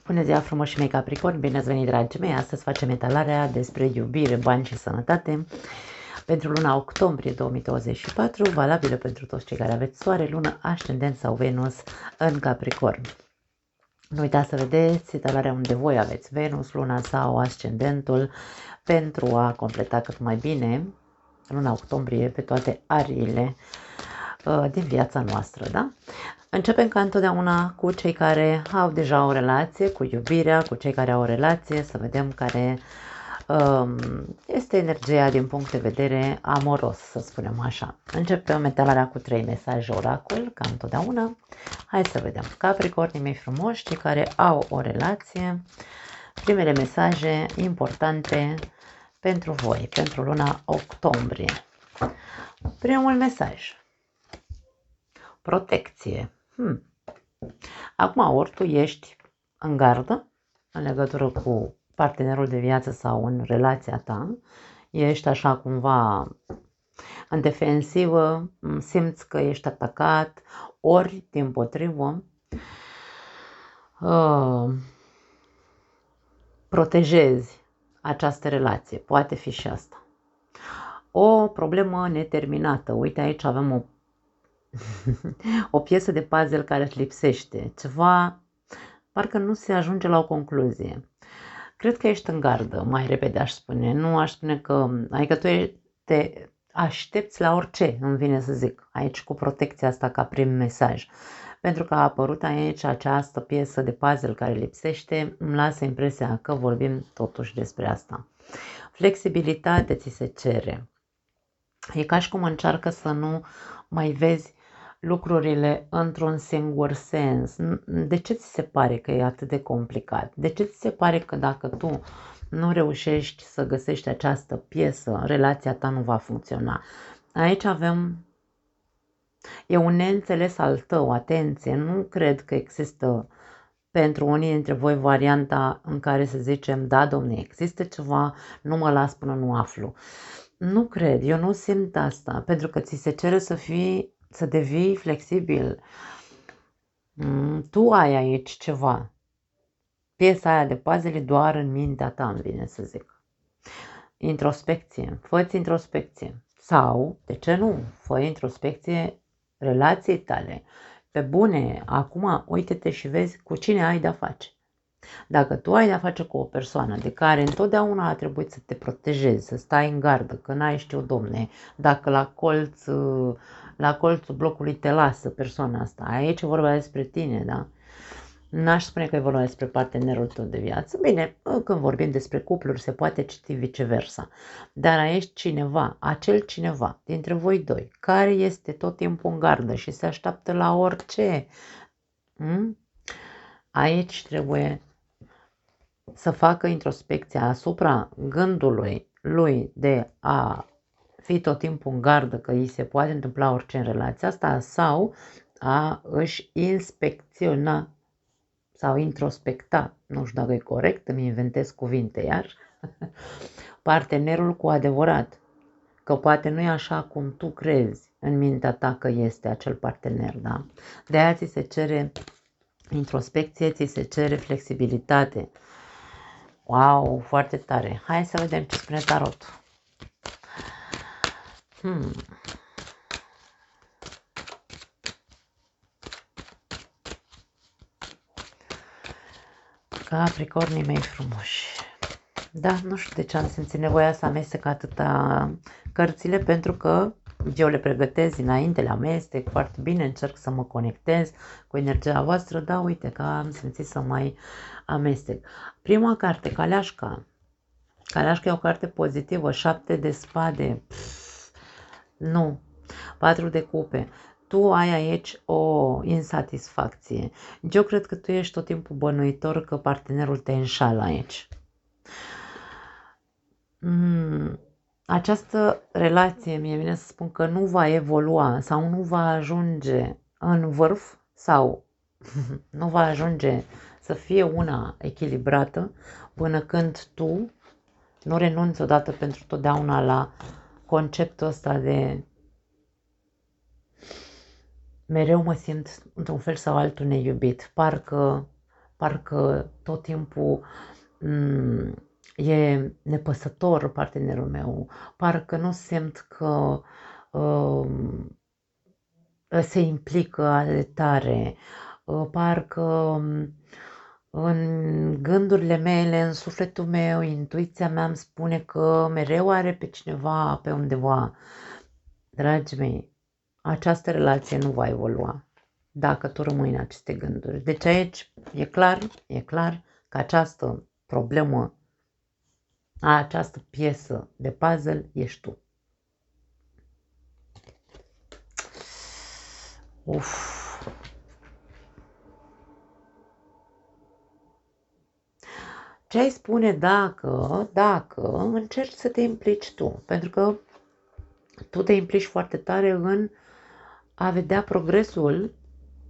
Bună ziua frumoși mei Capricorni, bine ați venit dragii mei, astăzi facem etalarea despre iubire, bani și sănătate pentru luna octombrie 2024, valabilă pentru toți cei care aveți soare, lună, ascendent sau Venus în Capricorn. Nu uitați să vedeți etalarea unde voi aveți Venus, luna sau ascendentul pentru a completa cât mai bine luna octombrie pe toate ariile din viața noastră, da? Începem ca întotdeauna cu cei care au deja o relație, cu iubirea, cu cei care au o relație, să vedem care este energia din punct de vedere amoros, să spunem așa. Începem etalarea cu 3 mesaje oracol, ca întotdeauna. Hai să vedem. Capricornii mei frumoși, cei care au o relație, primele mesaje importante pentru voi, pentru luna octombrie. Primul mesaj. Protecție. Acum, ori tu ești în gardă, în legătură cu partenerul de viață sau în relația ta, ești așa cumva în defensivă, simți că ești atacat, ori, dimpotrivă, protejezi această relație. Poate fi și asta. O problemă neterminată. Uite, aici avem o piesă de puzzle care îți lipsește. Ceva, parcă nu se ajunge la o concluzie. Cred că ești în gardă, mai repede aș spune. Nu aș spune că, adică tu te aștepți la orice, îmi vine să zic, aici cu protecția asta ca prim mesaj. Pentru că a apărut aici această piesă de puzzle care lipsește, îmi lasă impresia că vorbim totuși despre asta. Flexibilitate ți se cere. E ca și cum încearcă să nu mai vezi lucrurile într-un singur sens. De ce ți se pare că e atât de complicat? De ce ți se pare că dacă tu nu reușești să găsești această piesă, relația ta nu va funcționa? Aici avem, e un neînțeles al tău, atenție, nu cred că există pentru unii dintre voi varianta în care să zicem, da domne, există ceva, nu mă las până nu aflu. Nu cred, eu nu simt asta, pentru că ți se cere să devii flexibil. Tu ai aici ceva. Piesa aia de puzzle doar în mintea ta, îmi vine să zic. Introspecție. Fă-ți introspecție. Sau, de ce nu, fă introspecție relației tale. Pe bune, acum uite-te și vezi cu cine ai de-a face. Dacă tu ai de-a face cu o persoană de care întotdeauna a trebuit să te protejezi, să stai în gardă, că n-ai știu, domne, dacă la colțul blocului te lasă persoana asta, aici e vorba despre tine, da? N-aș spune că e vorba despre partenerul tău de viață. Bine, când vorbim despre cupluri se poate citi viceversa. Dar aici cineva, acel cineva dintre voi doi, care este tot timpul în gardă și se așteaptă la orice, aici trebuie să facă introspecția asupra gândului lui de a fi tot timpul în gardă că îi se poate întâmpla orice în relația asta sau a își inspecționa sau introspecta, nu știu dacă e corect, îmi inventez cuvinte iar, partenerul cu adevărat, că poate nu e așa cum tu crezi în mintea ta că este acel partener, da? De aia ți se cere introspecție, ți se cere flexibilitate. Wow, foarte tare. Hai să vedem ce spune tarotul. Capricornii mei frumoși. Da, nu știu de ce am simțit nevoia să amestec atâta cărțile, pentru că eu le pregătesc dinainte, le amestec foarte bine, încerc să mă conectez cu energia voastră, dar uite că am simțit să mai amestec. Prima carte, Caleașca. Caleașca e o carte pozitivă, 7 de spade. Nu. 4 de cupe. Tu ai aici o insatisfacție. Eu cred că tu ești tot timpul bănuitor că partenerul te înșală aici. Această relație, mie vine să spun că nu va evolua sau nu va ajunge în vârf sau nu va ajunge să fie una echilibrată până când tu nu renunți odată pentru totdeauna la conceptul ăsta de mereu mă simt într-un fel sau altul neiubit. Parcă parcă tot timpul e nepăsător partenerul meu, parcă nu simt că se implică ale tare, parcă în gândurile mele, în sufletul meu, intuiția mea îmi spune că mereu are pe cineva pe undeva. Dragii mei, această relație nu va evolua dacă tu rămâi în aceste gânduri. Deci aici e clar că această problemă, această piesă de puzzle ești tu. Uf. Ce ai spune dacă încerci să te implici tu? Pentru că tu te implici foarte tare în a vedea progresul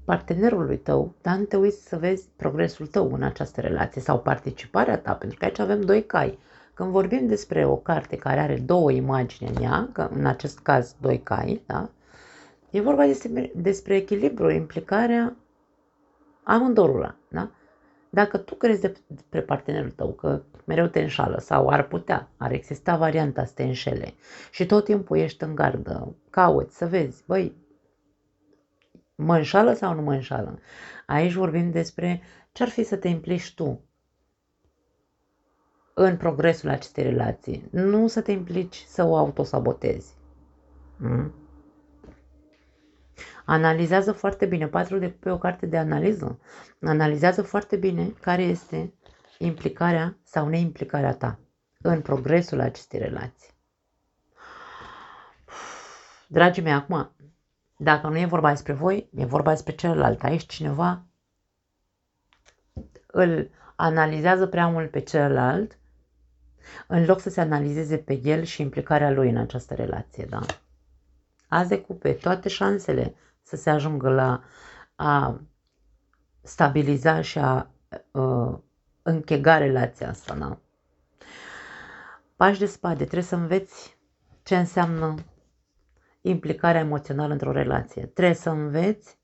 partenerului tău, dar nu te uiți să vezi progresul tău în această relație sau participarea ta, pentru că aici avem doi cai. Când vorbim despre o carte care are două imagini în ea, că în acest caz doi cai, da? E vorba despre echilibru, implicarea amândorura, da? Dacă tu crezi despre partenerul tău că mereu te înșală sau ar exista varianta să te înșele și tot timpul ești în gardă, cauți să vezi, băi, mă înșală sau nu mă înșală? Aici vorbim despre ce ar fi să te implici tu în progresul acestei relații, nu să te implici să o autosabotezi. Analizează foarte bine, 4 de pe o carte de analiză. Analizează foarte bine care este implicarea sau neimplicarea ta în progresul acestei relații. Dragii mei, acum, dacă nu e vorba despre voi, e vorba despre celălalt. Aici cineva îl analizează prea mult pe celălalt în loc să se analizeze pe el și implicarea lui în această relație, da? Azi de cupe, toate șansele să se ajungă la a stabiliza și a închega relația asta, da? Pași de spade, trebuie să înveți ce înseamnă implicarea emoțională într-o relație. Trebuie să înveți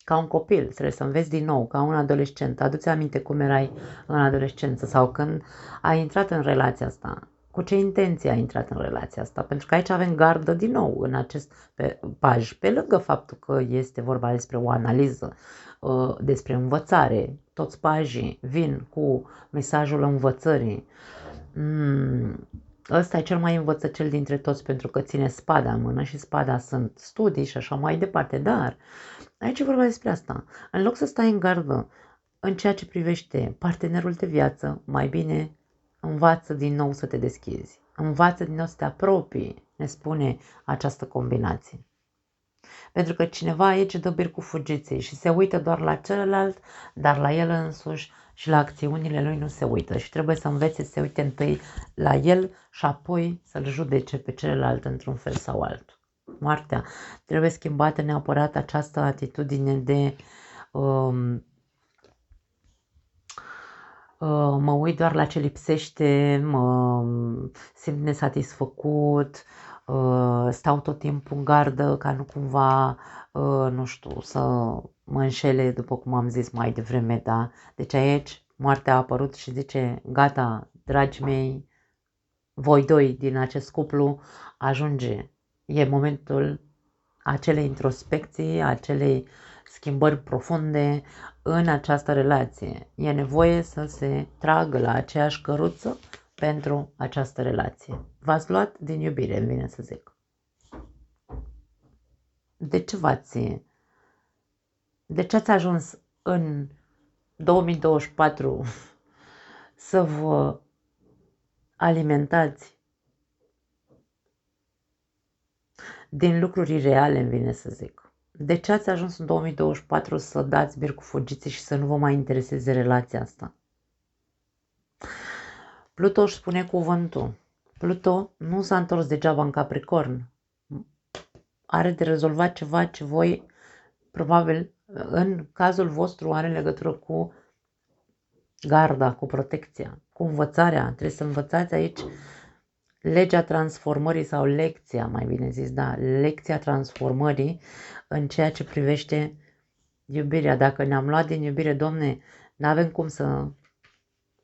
ca un copil, trebuie să înveți din nou, ca un adolescent. Adu-ți aminte cum erai în adolescență sau când ai intrat în relația asta. Cu ce intenție ai intrat în relația asta? Pentru că aici avem gardă din nou în acest paj. Pe lângă faptul că este vorba despre o analiză, despre învățare, toți pajii vin cu mesajul învățării. Ăsta e cel mai învățăcel dintre toți pentru că ține spada în mână și spada sunt studii și așa mai departe. Dar aici e vorba despre asta. În loc să stai în gardă în ceea ce privește partenerul de viață, mai bine învață din nou să te deschizi. Învață din nou să te apropii, ne spune această combinație. Pentru că cineva aici dă bir cu fugiții și se uită doar la celălalt, dar la el însuși și la acțiunile lui nu se uită. Și trebuie să învețe să se uite întâi la el și apoi să-l judece pe celălalt într-un fel sau altul. Moartea. Trebuie schimbată neapărat această atitudine de mă uit doar la ce lipsește, mă simt nesatisfăcut, stau tot timpul în gardă ca nu cumva, nu știu, să mă înșele, după cum am zis mai devreme, da? Deci aici moartea a apărut și zice, gata, dragii mei, voi doi din acest cuplu ajunge. E momentul acelei introspecții, acelei schimbări profunde în această relație. E nevoie să se tragă la aceeași căruță pentru această relație. V-ați luat din iubire, îmi vine să zic. De ce ați ajuns în 2024 să vă alimentați din lucruri reale, îmi vine să zic? De ce ați ajuns în 2024 să dați bir cu fugiții și să nu vă mai intereseze relația asta? Pluto își spune cuvântul. Pluto nu s-a întors degeaba în Capricorn. Are de rezolvat ceva ce voi, probabil, în cazul vostru, are legătură cu garda, cu protecția, cu învățarea. Trebuie să învățați aici legea transformării sau lecția, mai bine zis, da, lecția transformării în ceea ce privește Iubirea, dacă ne-am luat din iubire, Domne, n-avem cum să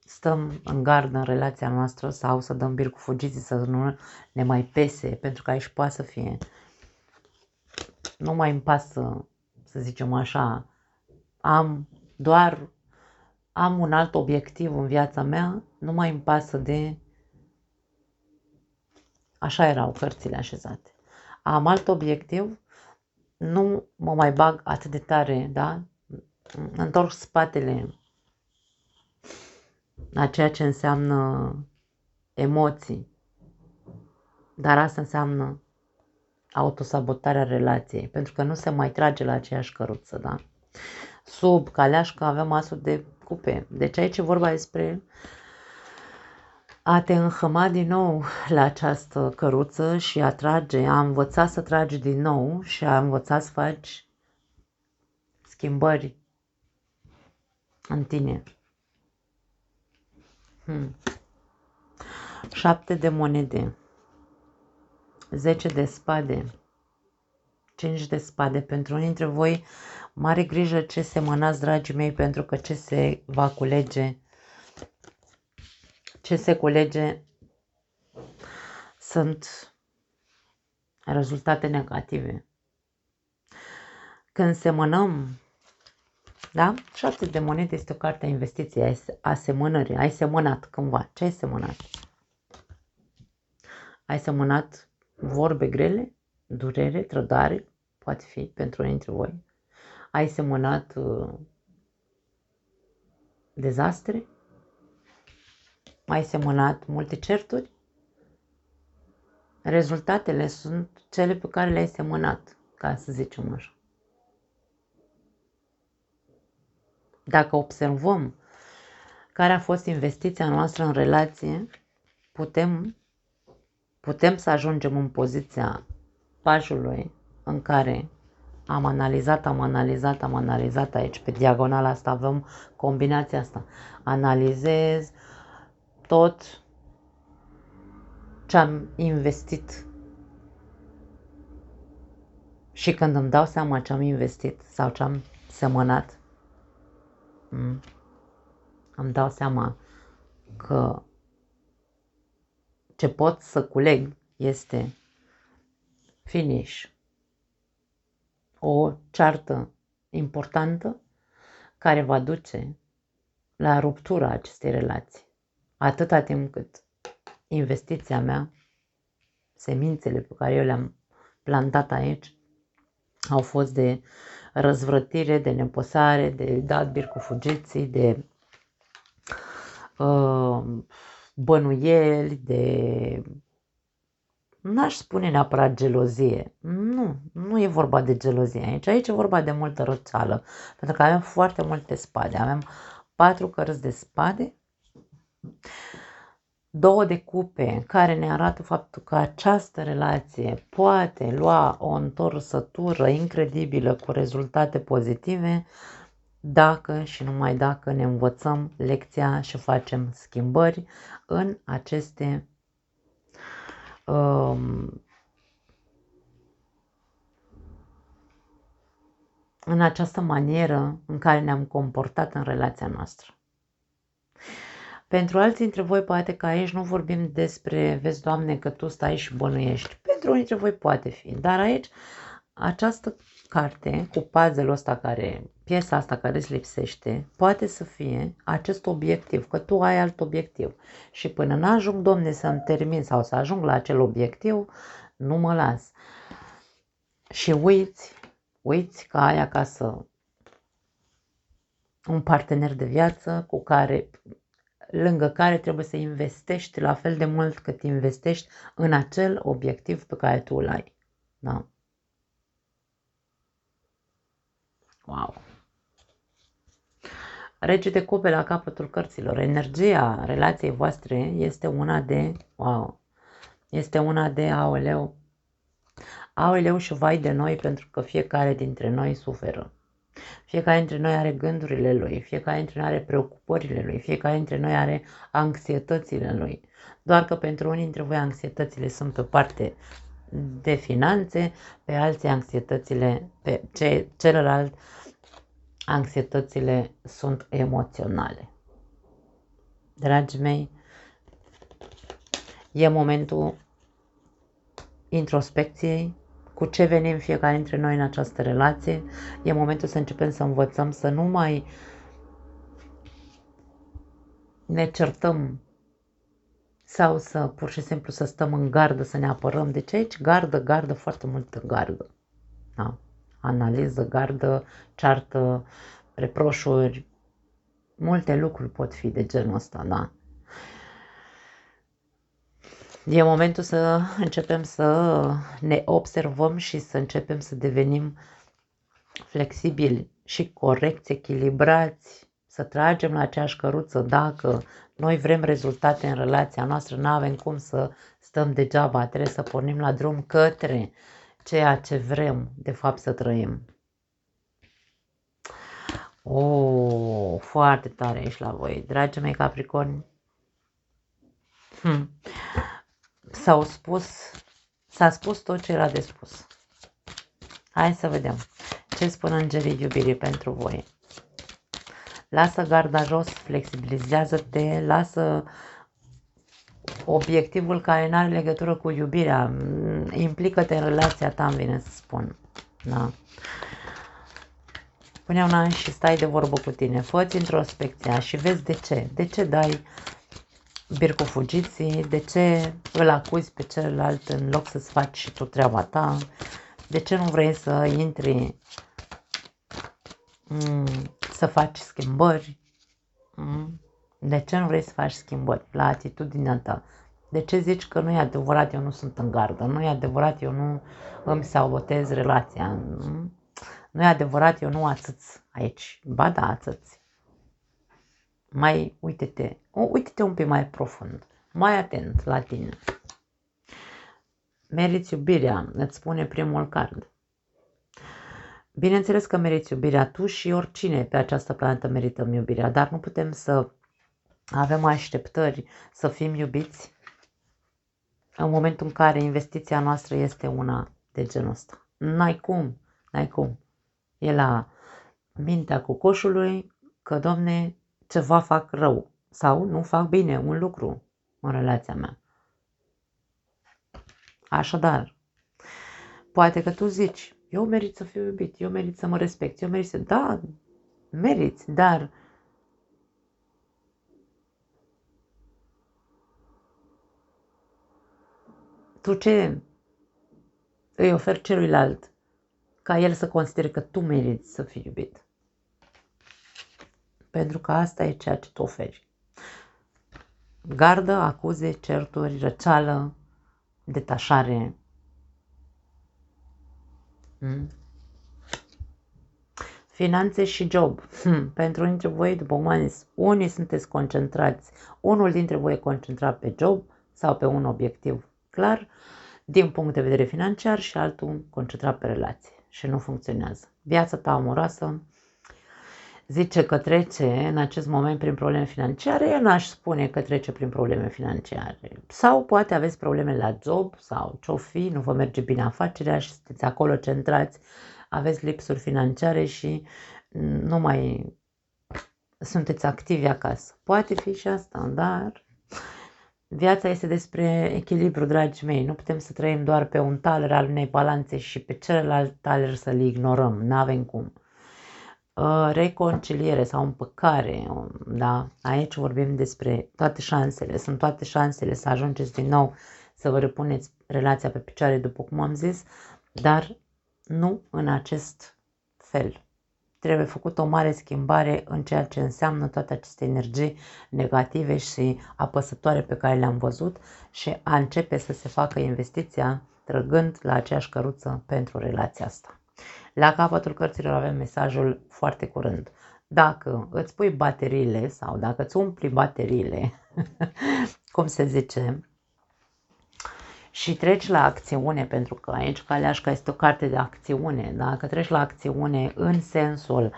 stăm în gardă în relația noastră sau să dăm bir cu fugiții, să nu ne mai pese, pentru că aici poate să fie. Nu mai îmi pasă, să zicem așa, am un alt obiectiv în viața mea, nu mai îmi pasă de... Așa erau cărțile așezate. Am alt obiectiv, nu mă mai bag atât de tare, da? Întorc spatele la ceea ce înseamnă emoții, dar asta înseamnă autosabotarea relației, pentru că nu se mai trage la aceeași căruță, da? Sub caleașcă avem asul de cupe, deci aici e vorba despre a te înhăma din nou la această căruță și a trage, a învăța să tragi din nou și a învăța să faci schimbări în tine. 7 de monede, 10 de spade, 5 de spade. Pentru unii dintre voi, mare grijă ce semănați, dragii mei, pentru că ce se va culege, ce se culege sunt rezultate negative. Când semănăm, da? 7 de monede este o carte a investiției, a semănării. Ai semănat cândva. Ce ai semănat? Ai semănat vorbe grele, durere, trădare, poate fi pentru unii dintre voi. Ai semănat dezastre? Ai semănat multe certuri? Rezultatele sunt cele pe care le-ai semănat, ca să zicem așa. Dacă observăm care a fost investiția noastră în relație, putem să ajungem în poziția pajului în care am analizat aici, pe diagonala asta avem combinația asta. Analizez tot ce am investit. Și când îmi dau seama ce am investit sau ce am semănat, îmi dau seama că ce pot să culeg este finish, o ceartă importantă care va duce la ruptura acestei relații. Atâta timp cât investiția mea, semințele pe care eu le-am plantat aici, au fost de răzvrătire, de nepăsare, de dat bir cu fugiții, de bănuieli, de... N-aș spune neapărat gelozie. Nu e vorba de gelozie aici. Aici e vorba de multă răceală. Pentru că avem foarte multe spade. Avem 4 cărți de spade, 2 de cupe, care ne arată faptul că această relație poate lua o întorsătură incredibilă cu rezultate pozitive dacă și numai dacă ne învățăm lecția și facem schimbări în aceste în această manieră în care ne-am comportat în relația noastră. Pentru alții dintre voi poate că aici nu vorbim despre, vezi, Doamne, că tu stai și bănuiești. Pentru unii dintre voi poate fi, dar aici această carte cu puzzle-ul ăsta piesa asta care îți lipsește, poate să fie acest obiectiv, că tu ai alt obiectiv. Și până n-ajung, Domne, să-mi termin sau să ajung la acel obiectiv, nu mă las. Și uiți că ai acasă un partener de viață lângă care trebuie să investești la fel de mult cât investești în acel obiectiv pe care tu îl ai. Da? Wow! Rege de cupe la capătul cărților. Energia relației voastre este una de wow. Este una de aoleu. Aoleu și vai de noi, pentru că fiecare dintre noi suferă. Fiecare dintre noi are gândurile lui, fiecare dintre noi are preocupările lui, fiecare dintre noi are anxietățile lui. Doar că pentru unii dintre voi anxietățile sunt pe parte de finanțe, pe alții anxietățile, pe celălalt Anxietățile sunt emoționale. Dragii mei, e momentul introspecției, cu ce venim fiecare dintre noi în această relație. E momentul să începem să învățăm să nu mai ne certăm sau să pur și simplu să stăm în gardă, să ne apărăm. Deci aici gardă, foarte multă gardă. Da? Analiză, gardă, ceartă, reproșuri, multe lucruri pot fi de genul ăsta, da? E momentul să începem să ne observăm și să începem să devenim flexibili și corecți, echilibrați, să tragem la aceeași căruță. Dacă noi vrem rezultate în relația noastră, nu avem cum să stăm degeaba, trebuie să pornim la drum către ceea ce vrem de fapt să trăim. Foarte tare ești la voi, dragii mei Capricorni. S-a spus tot ce era de spus. Hai să vedem ce spun îngerii iubirii pentru voi. Lasă garda jos, flexibilizează-te, lasă obiectivul care nu are legătură cu iubirea, implică-te în relația ta, îmi vine să spun. Da. Pune un an și stai de vorbă cu tine, fă-ți introspecția și vezi de ce. De ce dai bircofugiții, de ce îl acuzi pe celălalt în loc să-ți faci și tu treaba ta, de ce nu vrei să intri să faci schimbări, de ce nu vrei să faci schimbări la atitudinea ta, de ce zici că nu e adevărat, eu nu sunt în gardă, nu e adevărat, eu nu îmi sabotez relația, nu e adevărat, eu nu atâț aici, ba da, atâți. Mai uite-te un pic mai profund, mai atent la tine. Meriți iubirea, îți spune primul card. Bineînțeles că meriți iubirea, tu și oricine pe această planetă merităm iubirea, dar nu putem să avem așteptări să fim iubiți în momentul în care investiția noastră este una de genul ăsta. N-ai cum. E la mintea cocoșului că, Doamne, ceva fac rău sau nu fac bine un lucru în relația mea. Așadar, poate că tu zici, eu merit să fiu iubit, eu merit să mă respect, eu merit să... Da, meriți, dar tu ce îi oferi celuilalt ca el să considere că tu meriți să fii iubit? Pentru că asta e ceea ce tu oferi. Gardă, acuze, certuri, răceală, detașare. Finanțe și job. Pentru unii dintre voi, după cum am zis, unii sunteți concentrați, unul dintre voi e concentrat pe job sau pe un obiectiv clar, din punct de vedere financiar, și altul concentrat pe relație și nu funcționează. Viața ta amoroasă zice că trece în acest moment prin probleme financiare, eu n-aș spune că trece prin probleme financiare. Sau poate aveți probleme la job sau ce-o fi, nu vă merge bine afacerea și sunteți acolo centrați, aveți lipsuri financiare și nu mai sunteți activi acasă. Poate fi și asta, dar viața este despre echilibru, dragii mei. Nu putem să trăim doar pe un taler al unei balanțe și pe celălalt taler să-l ignorăm. N-avem cum. Reconciliere sau împăcare, da? Aici vorbim despre toate șansele. Sunt toate șansele să ajungeți din nou să vă repuneți relația pe picioare, după cum am zis, dar nu în acest fel. Trebuie făcut o mare schimbare în ceea ce înseamnă toate aceste energii negative și apăsătoare pe care le-am văzut și a începe să se facă investiția trăgând la aceeași căruță pentru relația asta. La capătul cărților avem mesajul foarte curând. Dacă îți pui bateriile sau dacă îți umpli bateriile, cum se zice, și treci la acțiune, pentru că aici Caleașca este o carte de acțiune, dacă treci la acțiune în sensul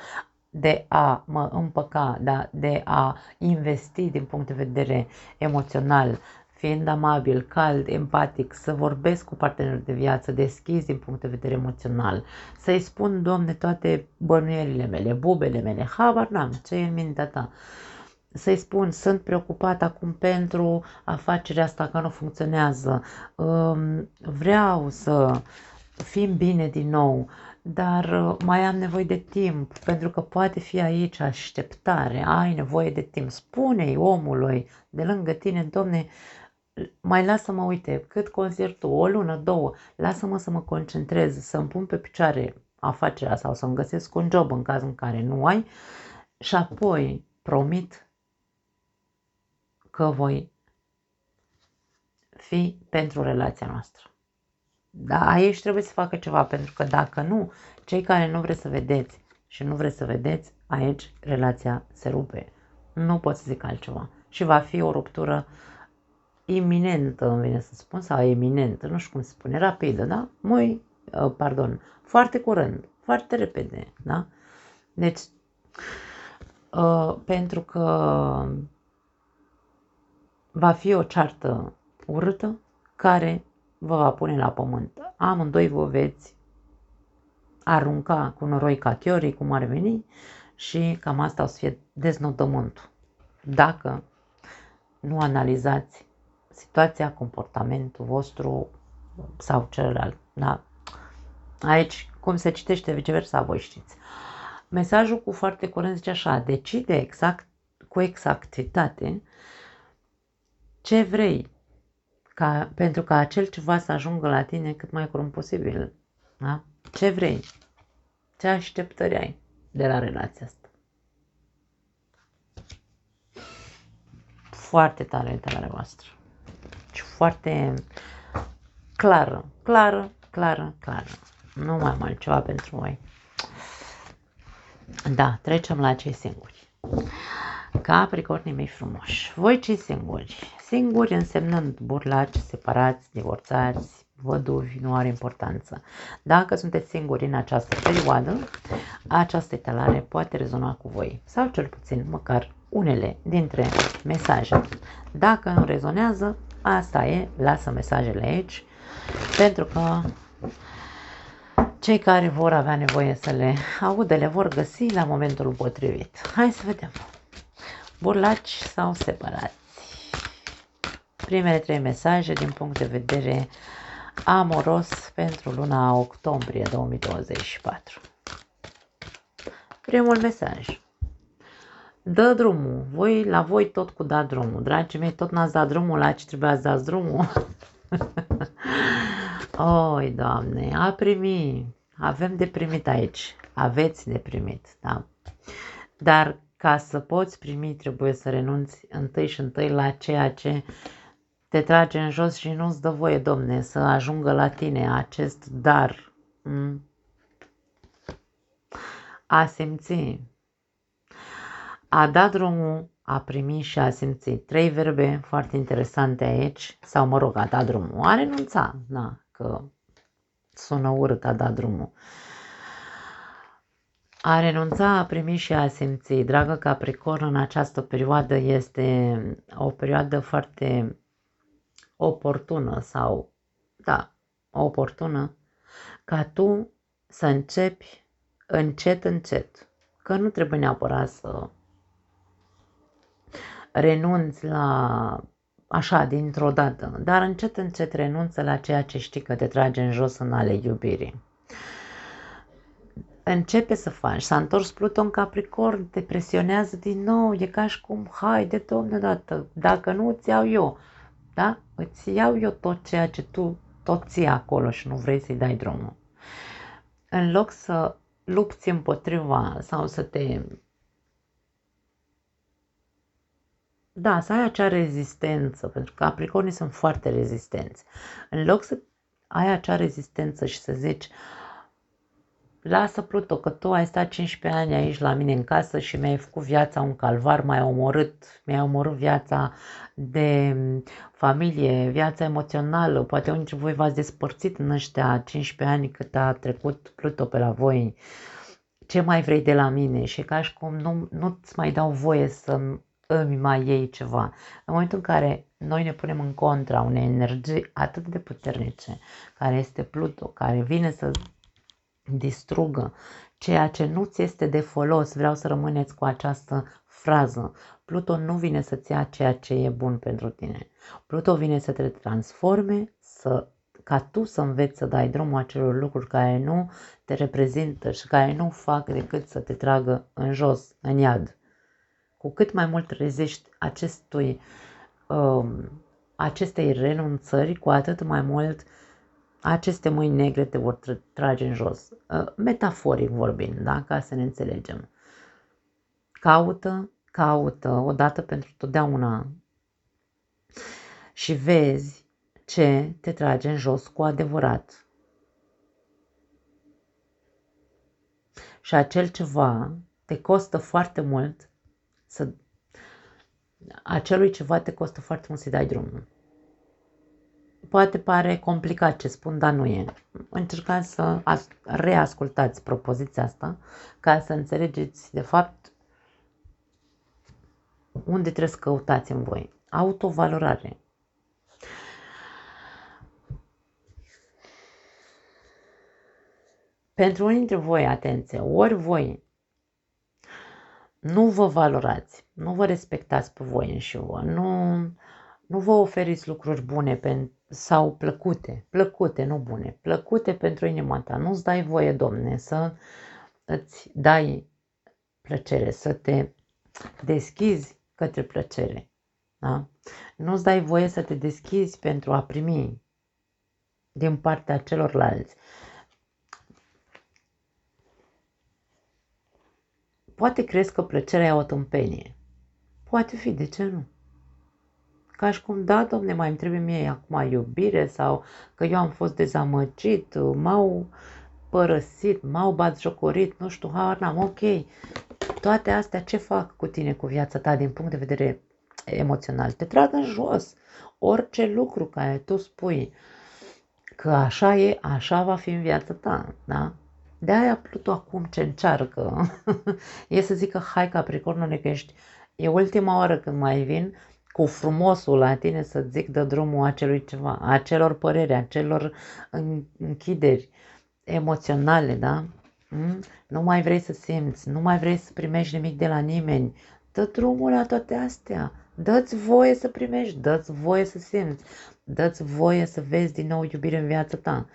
de a mă împăca, de a investi din punct de vedere emoțional, fiind amabil, cald, empatic, să vorbesc cu partenerul de viață, deschis din punct de vedere emoțional, să-i spun, Doamne, toate bănuielile mele, bubele mele, habar n-am, ce e în mintea ta. Să-i spun, sunt preocupat acum pentru afacerea asta că nu funcționează, vreau să fim bine din nou, dar mai am nevoie de timp, pentru că poate fi aici așteptare, ai nevoie de timp. Spune-i omului de lângă tine, Domne, mai lasă-mă, uite, cât consider tu, o lună, două, lasă-mă să mă concentrez, să-mi pun pe picioare afacerea sau să-mi găsesc un job în cazul în care nu ai și apoi promit că voi fi pentru relația noastră. Da, aici trebuie să facă ceva, pentru că dacă nu, cei care nu vreți să vedeți și nu vreți să vedeți, aici relația se rupe. Nu pot să zic altceva. Și va fi o ruptură iminentă, îmi vine să spun, sau eminentă, nu știu cum se spune, rapidă, da? Foarte curând, foarte repede, da? Deci, pentru că va fi o ceartă urâtă care vă va pune la pământ. Amândoi vă veți arunca cu noroi ca chiorii, cum ar veni, și cam asta o să fie deznodământul. Dacă nu analizați situația, comportamentul vostru sau celălalt. Da? Aici, cum se citește viceversa, voi știți. Mesajul cu foarte curând zice așa, decide cu exactitate ce vrei, pentru ca acel ceva să ajungă la tine cât mai curând posibil. Da? Ce vrei? Ce așteptări ai de la relația asta? Foarte tare întâlnirea voastră. Și foarte clară. Nu mai am altceva pentru voi. Da, trecem la cei singuri. Capricornii mei frumoși. Voi cei singuri. Singuri însemnând burlaci, separați, divorțați, văduvi, nu are importanță. Dacă sunteți singuri în această perioadă, această etalare poate rezona cu voi. Sau cel puțin măcar unele dintre mesaje. Dacă nu rezonează, asta e, lasă mesajele aici, pentru că cei care vor avea nevoie să le audă, le vor găsi la momentul potrivit. Hai să vedem. Burlaci sau separați? Primele 3 mesaje din punct de vedere amoros pentru luna octombrie 2024. Primul mesaj. Dă drumul. La voi tot cu da drumul. Dragii mei, tot n-ați dat drumul la ce trebuia să dați drumul. Oi, Doamne, a primi. Avem de primit aici. Aveți de primit, da. Dar ca să poți primi, trebuie să renunți întâi la ceea ce te trage în jos și nu-ți dă voie, Domne, să ajungă la tine acest dar. A simți. A da drumul, a primi și a simți. 3 verbe foarte interesante aici. Sau mă rog, a da drumul. A renunța, da, că sună urât a da drumul. A renunța, a primi și a simți. Dragă Capricorn, în această perioadă este o perioadă foarte oportună sau, da, oportună ca tu să începi încet, că nu trebuie neapărat să renunți la așa dintr-o dată, dar încet renunță la ceea ce știi că te trage în jos în ale iubirii. Începe să faci, s-a întors Pluton în Capricorn, te presionează din nou, e ca și cum, haide, Doamne, dată, dacă nu îți iau eu, da? Îți iau eu tot ceea ce tu tot ții acolo și nu vrei să-i dai drumul. În loc să lupți împotriva sau să te... Da, să ai acea rezistență, pentru că Capricornii sunt foarte rezistenți. În loc să ai acea rezistență și să zici, lasă Pluto, că tu ai stat 15 ani aici la mine în casă și mi-ai făcut viața un calvar, mi-ai omorât viața de familie, viața emoțională, poate unii dintre voi v-ați despărțit în ăștia 15 ani cât a trecut Pluto pe la voi. Ce mai vrei de la mine? Și ca și cum nu-ți mai dau voie să îmi mai iei ceva. În momentul în care noi ne punem în contra unei energii atât de puternice, care este Pluto, care vine să distrugă ceea ce nu ți este de folos. Vreau să rămâneți cu această frază. Pluto nu vine să-ți ia ceea ce e bun pentru tine. Pluto vine să te transforme, ca tu să înveți să dai drumul acelor lucruri care nu te reprezintă și care nu fac decât să te tragă în jos, în iad. Cu cât mai mult reziști acestei renunțări, cu atât mai mult aceste mâini negre te vor trage în jos. Metaforic vorbind, da? Ca să ne înțelegem. Caută odată pentru totdeauna și vezi ce te trage în jos cu adevărat. Și acel ceva te costă foarte mult acelui ceva te costă foarte mult să-i dai drumul. Poate pare complicat ce spun, dar nu e. Încercați să reascultați propoziția asta ca să înțelegeți de fapt unde trebuie să căutați în voi. Autovalorare. Pentru unii dintre voi, atenție, ori voi nu vă valorați, nu vă respectați pe voi înși vă, nu vă oferiți lucruri bune sau plăcute, nu bune, plăcute pentru inima ta. Nu-ți dai voie, Domne, să îți dai plăcere, să te deschizi către plăcere. Da? Nu-ți dai voie să te deschizi pentru a primi din partea celorlalți. Poate crezi că plăcerea e o tâmpenie. Poate fi, de ce nu? Ca și cum, da, Domne, mai îmi trebuie mie acum iubire sau că eu am fost dezamăgit, m-au părăsit, m-au batjocorit, nu știu, habar n-am, ok. Toate astea ce fac cu tine, cu viața ta din punct de vedere emoțional? Te trag în jos. Orice lucru care tu spui că așa e, așa va fi în viața ta, da? De-aia Pluto acum ce încearcă e să zică, hai Capricornule, că e ultima oară când mai vin cu frumosul la tine să zic de drumul acelui ceva, acelor păreri, acelor închideri emoționale, da? Nu mai vrei să simți, nu mai vrei să primești nimic de la nimeni. Dă drumul la toate astea. Dă-ți voie să primești, dă-ți voie să simți, dă-ți voie să vezi din nou iubire în viața ta.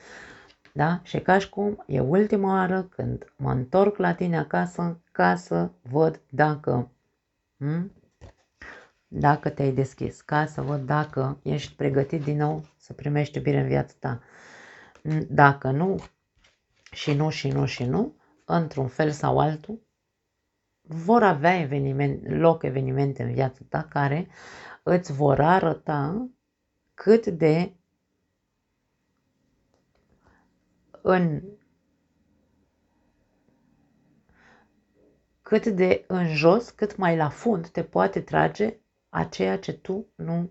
Da? Și ca și cum e ultima oară când mă întorc la tine acasă ca să văd dacă te-ai deschis, ca să văd dacă ești pregătit din nou să primești iubire în viața ta. Dacă nu, și nu, într-un fel sau altul, vor avea evenimente în viața ta care îți vor arăta cât de în jos, cât mai la fund te poate trage a ceea ce tu nu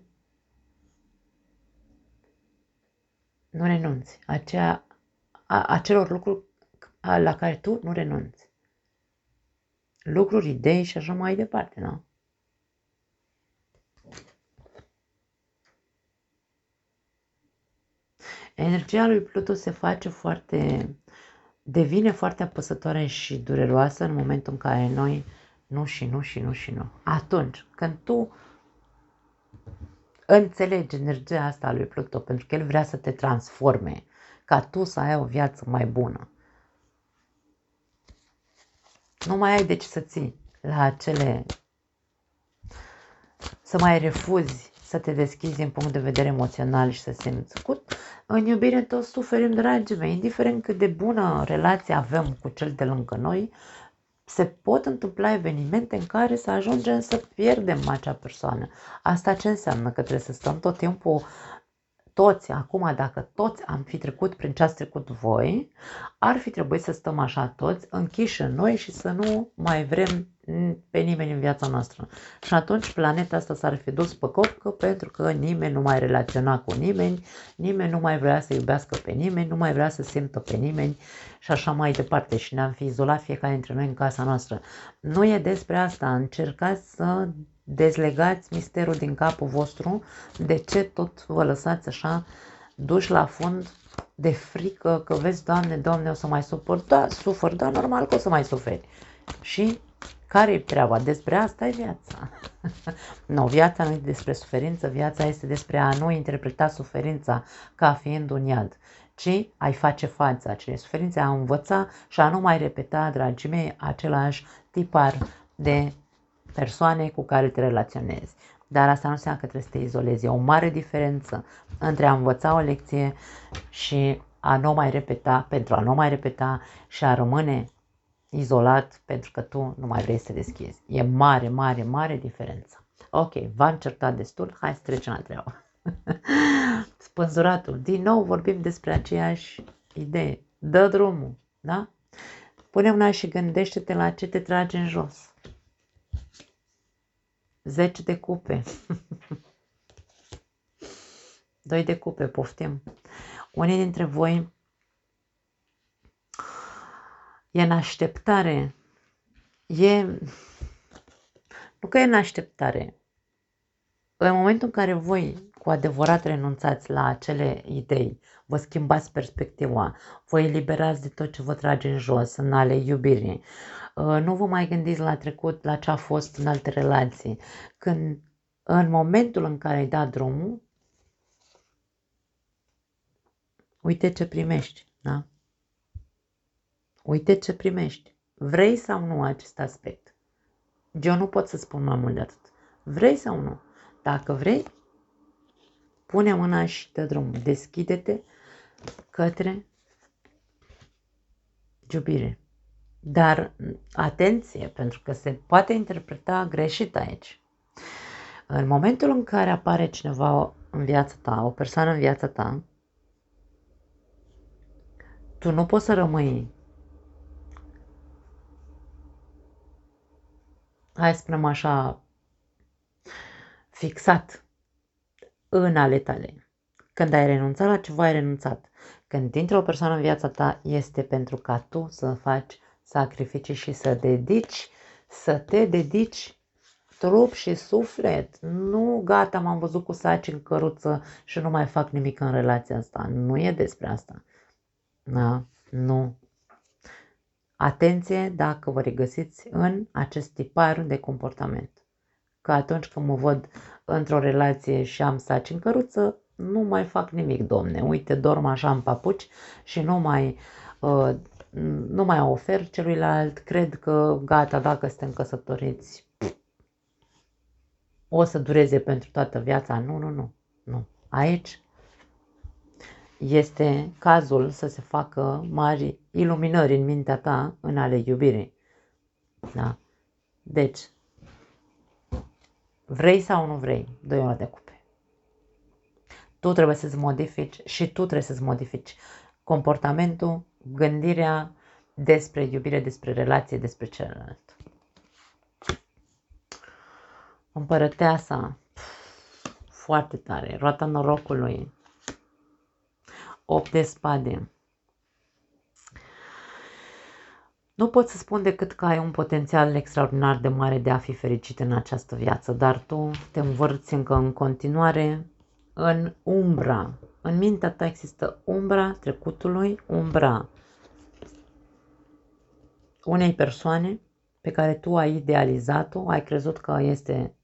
renunți, acelor lucruri la care tu nu renunți. Lucruri, idei și așa mai departe, nu? Energia lui Pluto devine foarte apăsătoare și dureroasă în momentul în care noi nu. Atunci când tu înțelegi energia asta a lui Pluto, pentru că el vrea să te transforme, ca tu să ai o viață mai bună, nu mai ai de ce să ții la să mai refuzi să te deschizi din punct de vedere emoțional și să simți. În iubire toți suferim, dragii mei, indiferent cât de bună relație avem cu cel de lângă noi, se pot întâmpla evenimente în care să ajungem să pierdem acea persoană. Asta ce înseamnă? Că trebuie să stăm tot timpul toți, acum dacă toți am fi trecut prin ce ați trecut voi, ar fi trebuit să stăm așa toți închiși în noi și să nu mai vrem pe nimeni în viața noastră. Și atunci planeta asta s-ar fi dus pe copcă pentru că nimeni nu mai relaționa cu nimeni, nimeni nu mai vrea să iubească pe nimeni, nu mai vrea să simtă pe nimeni și așa mai departe și ne-am fi izolat fiecare dintre noi în casa noastră. Nu e despre asta, încercați să dezlegați misterul din capul vostru, de ce tot vă lăsați așa duși la fund de frică că vezi, Doamne, Doamne, o să mai sufăr. Da, sufăr, da, normal că o să mai suferi. Și care-i treaba? Despre asta e viața. Nu, viața nu e despre suferință, viața este despre a nu interpreta suferința ca fiind un iad, ci ai face față acelei suferințe, a învăța și a nu mai repeta, dragii mei, același tipar de persoane cu care te relaționezi. Dar asta nu înseamnă că trebuie să te izolezi. E o mare diferență între a învăța o lecție și a nu mai repeta, pentru a nu mai repeta și a rămâne izolat pentru că tu nu mai vrei să te deschizi. E mare, mare, mare diferență. Ok, v-am certat destul, hai să trecem la treabă. Spânzuratul. Din nou vorbim despre aceeași idee. Dă drumul, da? Pune mâna și gândește-te la ce te trage în jos. 10 de cupe. 2 de cupe, poftim. Unii dintre voi e în așteptare. Nu că e în așteptare. În momentul în care voi cu adevărat renunțați la acele idei, vă schimbați perspectiva, vă eliberați de tot ce vă trage în jos, în ale iubirii, nu vă mai gândiți la trecut, la ce a fost în alte relații. Când, în momentul în care ai dat drumul, uite ce primești, da? Uite ce primești. Vrei sau nu acest aspect? Eu nu pot să spun mai mult de atât. Vrei sau nu? Dacă vrei, pune mâna și dă drumul. Deschide-te către iubire. Dar atenție, pentru că se poate interpreta greșit aici. În momentul în care apare cineva în viața ta, o persoană în viața ta, tu nu poți să rămâi, hai să spunem așa, fixat în ale tale. Când ai renunțat la ceva, ai renunțat. Când intră o persoană în viața ta, este pentru ca tu să faci sacrificii și să te dedici trup și suflet. Nu, gata, m-am văzut cu saci în căruță și nu mai fac nimic în relația asta. Nu e despre asta. Da? Nu. Atenție dacă vă regăsiți în acest tipar de comportament. Că atunci când mă văd într-o relație și am saci în căruță, nu mai fac nimic, domne. Uite, dorm așa în papuci și nu mai ofer celuilalt. Cred că gata, dacă suntem căsătoriți, o să dureze pentru toată viața. Nu. Aici este cazul să se facă mari iluminări în mintea ta în ale iubirii. Da? Deci, vrei sau nu vrei, 2 ore de cupe. Tu trebuie să-ți modifici și tu trebuie să-ți modifici comportamentul, gândirea despre iubire, despre relație, despre celălalt. Împărăteasa, foarte tare, roata norocului, 8 de spade. Nu pot să spun decât că ai un potențial extraordinar de mare de a fi fericit în această viață, dar tu te învârți încă în continuare în umbra. În mintea ta există umbra trecutului, umbra unei persoane pe care tu ai idealizat-o, ai crezut că este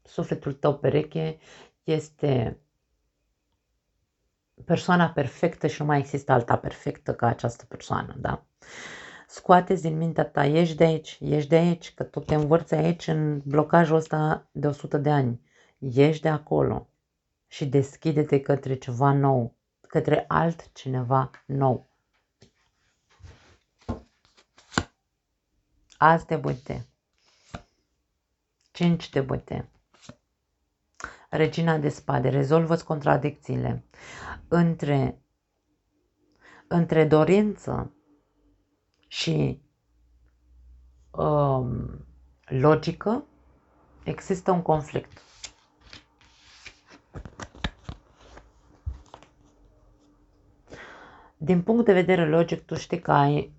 sufletul tău pereche, este persoana perfectă și nu mai există alta perfectă ca această persoană, da? Scoateți din mintea ta, ieși de aici, că tu te învârți aici în blocajul ăsta de 100 de ani. Ieși de acolo și deschide-te către ceva nou, către altcineva nou. Azi de bâte, 5 de bâte, regina de spade, rezolvă-ți contradicțiile între dorință și logică, există un conflict. Din punct de vedere logic, tu știi că ai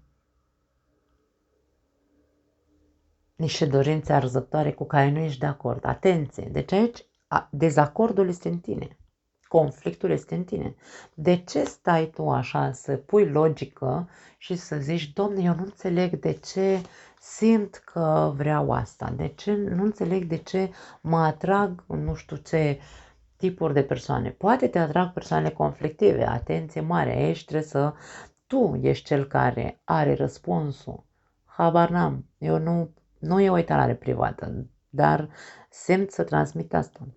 niște dorințe arzătoare cu care nu ești de acord. Atenție! Deci aici dezacordul este în tine. Conflictul este în tine. De ce stai tu așa să pui logică și să zici, domne, eu nu înțeleg de ce simt că vreau asta, de ce nu înțeleg de ce mă atrag nu știu ce tipuri de persoane. Poate te atrag persoane conflictive, atenție mare, aici trebuie să tu ești cel care are răspunsul. Habar n-am, eu nu e o etalare privată, dar simt să transmit asta.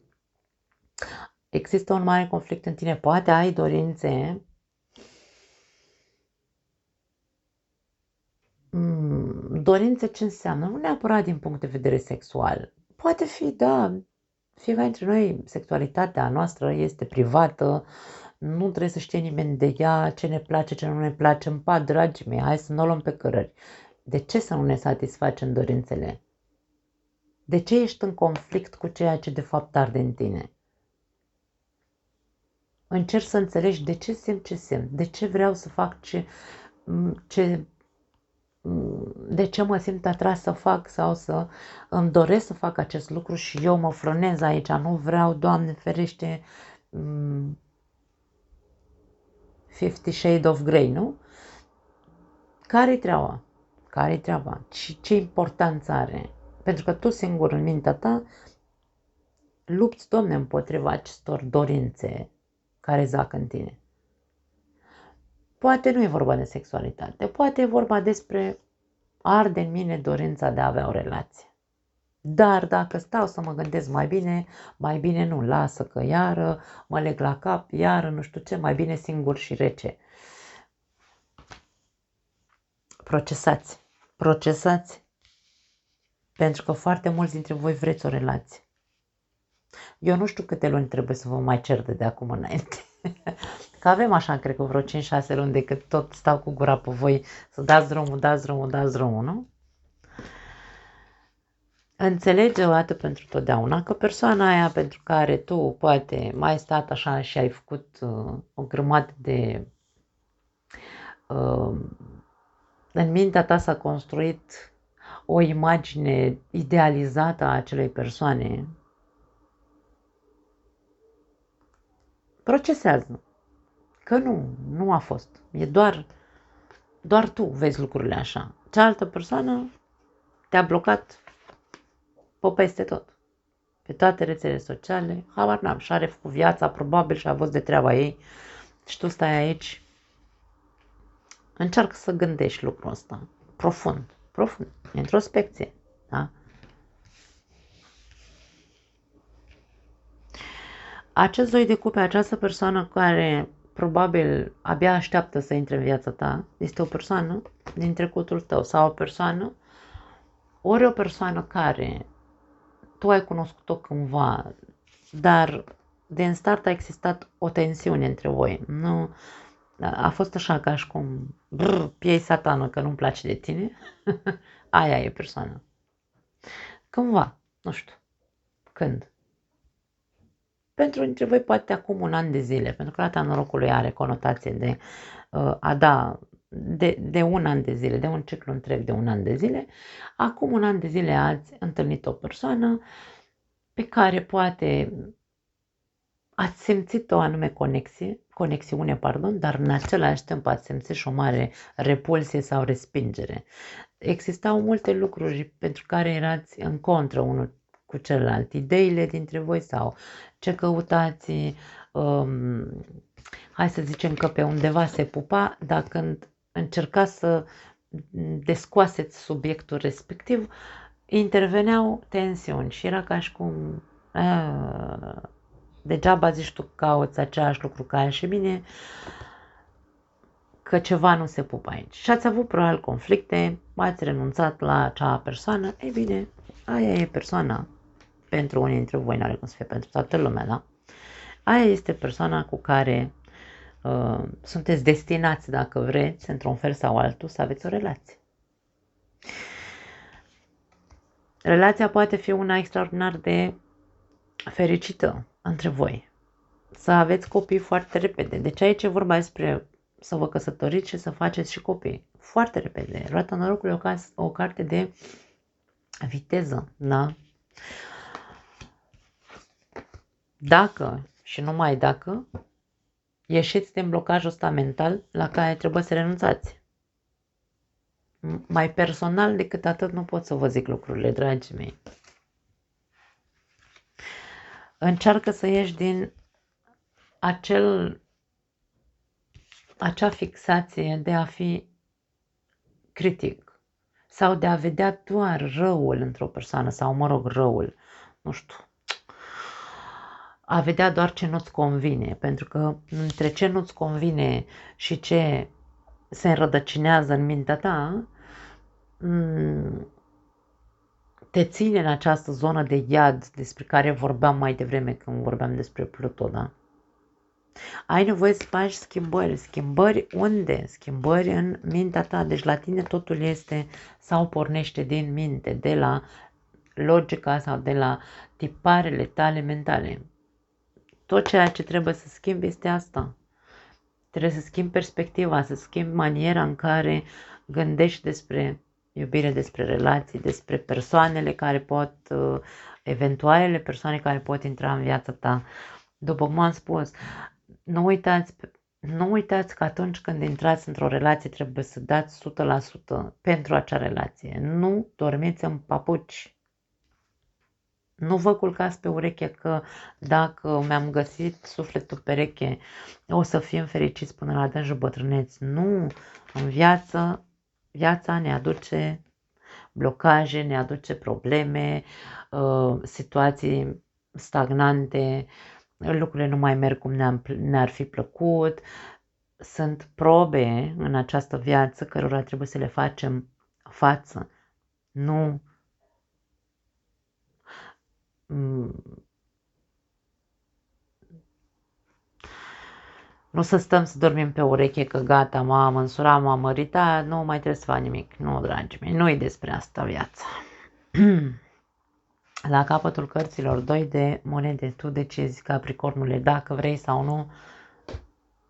Există un mare conflict în tine, poate ai dorințe dorințe ce înseamnă? Nu neapărat din punct de vedere sexual. Poate fi, da, fiecare dintre noi, sexualitatea noastră este privată, nu trebuie să știe nimeni de ea, ce ne place, ce nu ne place. Îmi pat, dragii mei, hai să nu o luăm pe cărări. De ce să nu ne satisfacem dorințele? De ce ești în conflict cu ceea ce de fapt arde în tine? Încerc să înțelegi de ce simt ce simt, de ce vreau să fac de ce mă simt atras să fac sau să îmi doresc să fac acest lucru și eu mă frânez aici, nu vreau, Doamne ferește, 50 Shades of Grey, nu? Care-i treaba? Care-i treaba? Și ce importanță are? Pentru că tu singur în mintea ta lupți, Doamne, împotriva acestor dorințe care zac în tine. Poate nu e vorba de sexualitate, poate e vorba despre arde în mine dorința de a avea o relație. Dar dacă stau să mă gândesc mai bine nu, lasă că iară mă leg la cap, iară nu știu ce, mai bine singur și rece. Procesați, pentru că foarte mulți dintre voi vreți o relație. Eu nu știu câte luni trebuie să vă mai cer de acum înainte. Că avem așa, cred că vreo 5-6 luni de cât tot stau cu gura pe voi să dați drumul, nu? Înțelege o dată pentru totdeauna că persoana aia pentru care tu poate mai stat așa și ai făcut o grămadă de... în mintea ta s-a construit o imagine idealizată a acelei persoane. Procesează. Că nu a fost. E doar tu vezi lucrurile așa. Cealaltă persoană te-a blocat pe peste tot. Pe toate rețelele sociale, habar n-am, și are cu viața, probabil și a fost de treaba ei. Și tu stai aici, încearcă să gândești lucrul ăsta, profund, introspecție, da? Acest doi de cupe, această persoană care probabil abia așteaptă să intre în viața ta, este o persoană din trecutul tău sau o persoană care tu ai cunoscut-o cândva, dar din start a existat o tensiune între voi. Nu, a fost așa ca și cum piei satană că nu-mi place de tine. Aia e persoana. Cândva, nu știu, când. Pentru dintre voi poate acum un an de zile, pentru că rata norocului are conotație de a da de un an de zile, de un ciclu întreg de un an de zile. Acum un an de zile ați întâlnit o persoană pe care poate ați simțit o anume conexiune, dar în același timp ați simțit și o mare repulsie sau respingere. Existau multe lucruri pentru care erați în contră unul cu celălalt, ideile dintre voi sau ce căutați, hai să zicem că pe undeva se pupa, dar când încercați să descoaseți subiectul respectiv, interveneau tensiuni și era ca și cum degeaba zici tu că cauți același lucru ca și mine, că ceva nu se pupă aici. Și ați avut probabil conflicte, ați renunțat la acea persoană, ei bine, aia e persoana. Pentru unii dintre voi, n-are cum să fie pentru toată lumea, da? Aia este persoana cu care sunteți destinați, dacă vreți, într-un fel sau altul, să aveți o relație. Relația poate fi una extraordinar de fericită între voi. Să aveți copii foarte repede. Deci aici e vorba despre să vă căsătoriți și să faceți și copii. Foarte repede. Roata norocului e o carte de viteză, da? Dacă și numai dacă ieșiți din blocajul ăsta mental la care trebuie să renunțați. Mai personal decât atât nu pot să vă zic lucrurile, dragii mei. Încearcă să ieși din acea fixație de a fi critic sau de a vedea doar răul într-o persoană sau, mă rog, răul, nu știu, a vedea doar ce nu-ți convine, pentru că între ce nu-ți convine și ce se înrădăcinează în mintea ta, te ține în această zonă de iad despre care vorbeam mai devreme când vorbeam despre Pluto, da? Ai nevoie să faci schimbări. Schimbări unde? Schimbări în mintea ta. Deci la tine totul este sau pornește din minte, de la logica sau de la tiparele tale mentale. Tot ceea ce trebuie să schimbi este asta. Trebuie să schimbi perspectiva, să schimbi maniera în care gândești despre iubire, despre relații, despre persoanele care pot, eventualele persoane care pot intra în viața ta. După cum am spus, nu uitați că atunci când intrați într-o relație trebuie să dați 100% pentru acea relație. Nu dormiți în papuci. Nu vă culcați pe ureche că dacă mi-am găsit sufletul pereche o să fim fericiți până la adânjul bătrâneți. Nu, în viața ne aduce blocaje, ne aduce probleme, situații stagnante, lucrurile nu mai merg cum ne-ar fi plăcut. Sunt probe în această viață cărora trebuie să le facem față. Nu să stăm să dormim pe ureche că gata, m-am însurat, m-am măritat, nu mai trebuie să fac nimic. Nu, dragii mei, nu e despre asta viața. La capătul cărților, 2 de monede, tu decizi, Capricornule, dacă vrei sau nu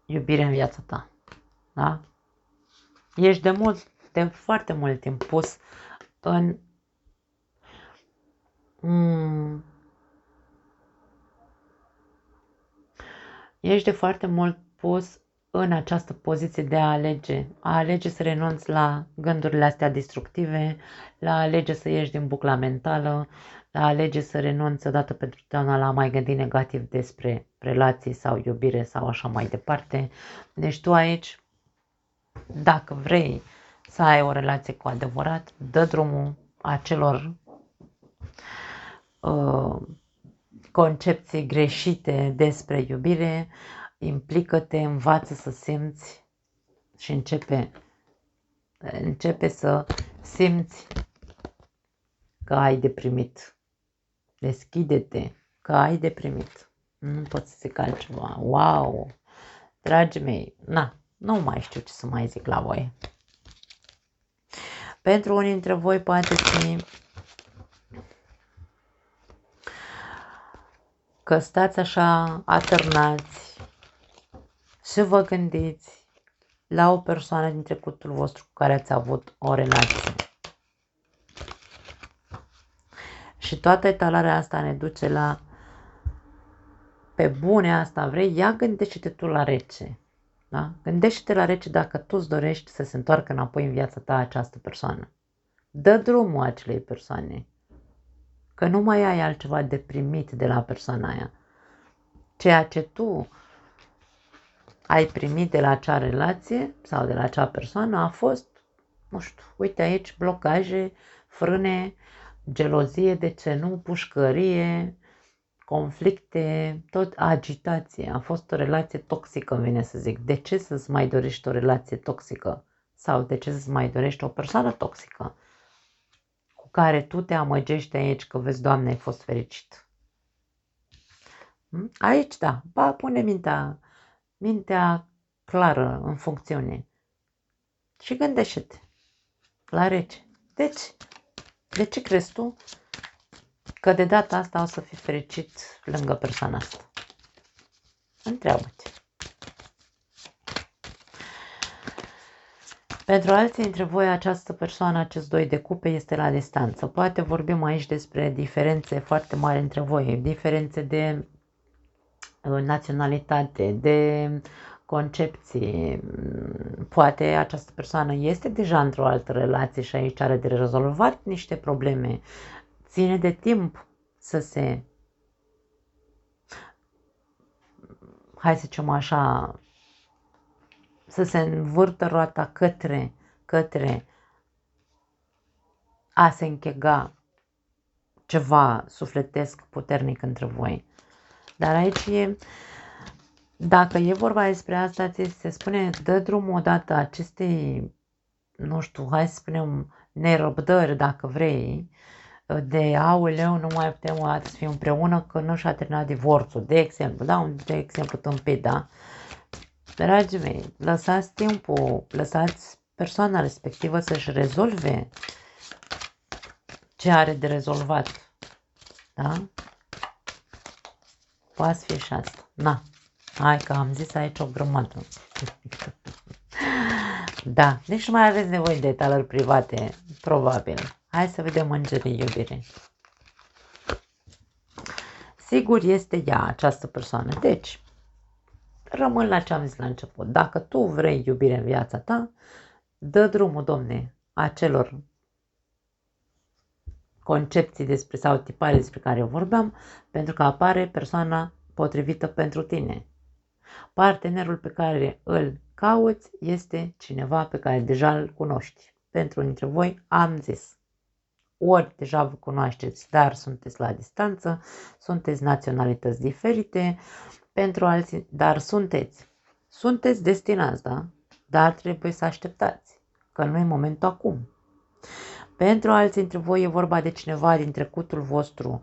iubire în viața ta. Da? Ești de foarte mult timp pus în ești de foarte mult pus în această poziție de a alege să renunți la gândurile astea destructive, la alege să ieși din bucla mentală, la alege să renunți odată pentru totdeauna la a mai gândi negativ despre relații sau iubire sau așa mai departe. Deci tu aici, dacă vrei să ai o relație cu adevărat, dă drumul acelor concepții greșite despre iubire, implică-te, învață să simți și începe să simți că ai deprimit. Deschide-te că ai deprimit. Nu pot să zic altceva. Wow! Dragii mei, nu mai știu ce să mai zic la voi. Pentru unii dintre voi poate fi că stați așa atârnați și vă gândiți la o persoană din trecutul vostru cu care ați avut o relație. Și toată etalarea asta ne duce la, pe bune asta vrei, ia gândește-te tu la rece. Da? Gândește-te la rece dacă tu îți dorești să se întoarcă înapoi în viața ta această persoană. Dă drumul acelei persoane. Că nu mai ai altceva de primit de la persoana aia. Ceea ce tu ai primit de la acea relație sau de la acea persoană a fost, nu știu, uite aici, blocaje, frâne, gelozie, de ce nu, pușcărie, conflicte, tot agitație. A fost o relație toxică, îmi vine să zic. De ce să-ți mai dorești o relație toxică? Sau de ce să-ți mai dorești o persoană toxică cu care tu te amăgești aici că vezi, Doamne, ai fost fericit? Aici, da, pune mintea clară în funcțiune și gândește-te la rece. Deci, de ce crezi tu că de data asta o să fii fericit lângă persoana asta? Întreabă-te. Pentru alții dintre voi, această persoană, acest doi de cupe, este la distanță. Poate vorbim aici despre diferențe foarte mari între voi, diferențe de naționalitate, de concepții. Poate această persoană este deja într-o altă relație și aici are de rezolvat niște probleme. Ține de timp să se, hai să zicem așa, să se învârtă roata către a se închega ceva sufletesc puternic între voi. Dar aici e, dacă e vorba despre asta, ți se spune, dă drumul odată acestei, nu știu, hai să spunem, nerăbdări, dacă vrei, de auleu, nu mai putem o dată să fim împreună că nu și-a terminat divorțul, de exemplu, da? De exemplu tâmpit, da? Dragii mei, lăsați timpul, lăsați persoana respectivă să-și rezolve ce are de rezolvat, da? Poate fi și asta. Na, hai că am zis aici o grămadă. Da, deci nu mai aveți nevoie de detalii private, probabil. Hai să vedem îngerii iubire. Sigur este ea, această persoană. Deci, rămân la ce am zis la început. Dacă tu vrei iubire în viața ta, dă drumul, domne, acelor concepții despre sau tipare despre care eu vorbeam, pentru că apare persoana potrivită pentru tine. Partenerul pe care îl cauți este cineva pe care deja îl cunoști. Pentru unii dintre voi am zis. Ori deja vă cunoașteți, dar sunteți la distanță, sunteți naționalități diferite, pentru alții, dar sunteți destinați, da? Dar trebuie să așteptați, că nu e momentul acum. Pentru alții dintre voi e vorba de cineva din trecutul vostru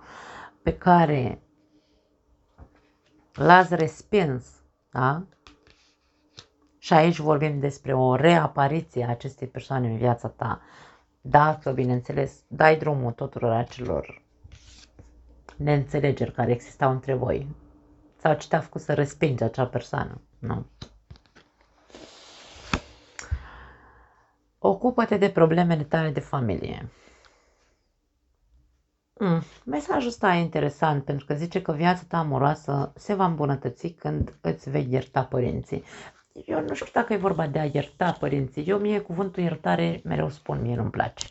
pe care l-ați respins, da? Și aici vorbim despre o reapariție a acestei persoane în viața ta. Dacă, bineînțeles, dai drumul tuturor acelor neînțelegeri care existau între voi. Sau ce te-a făcut să respingi acea persoană. Nu? Ocupă-te de problemele tale de familie. Mesajul ăsta e interesant pentru că zice că viața ta amoroasă se va îmbunătăți când îți vei ierta părinții. Eu nu știu dacă e vorba de a ierta părinții. Eu mie cuvântul iertare mereu spun, mie nu-mi place.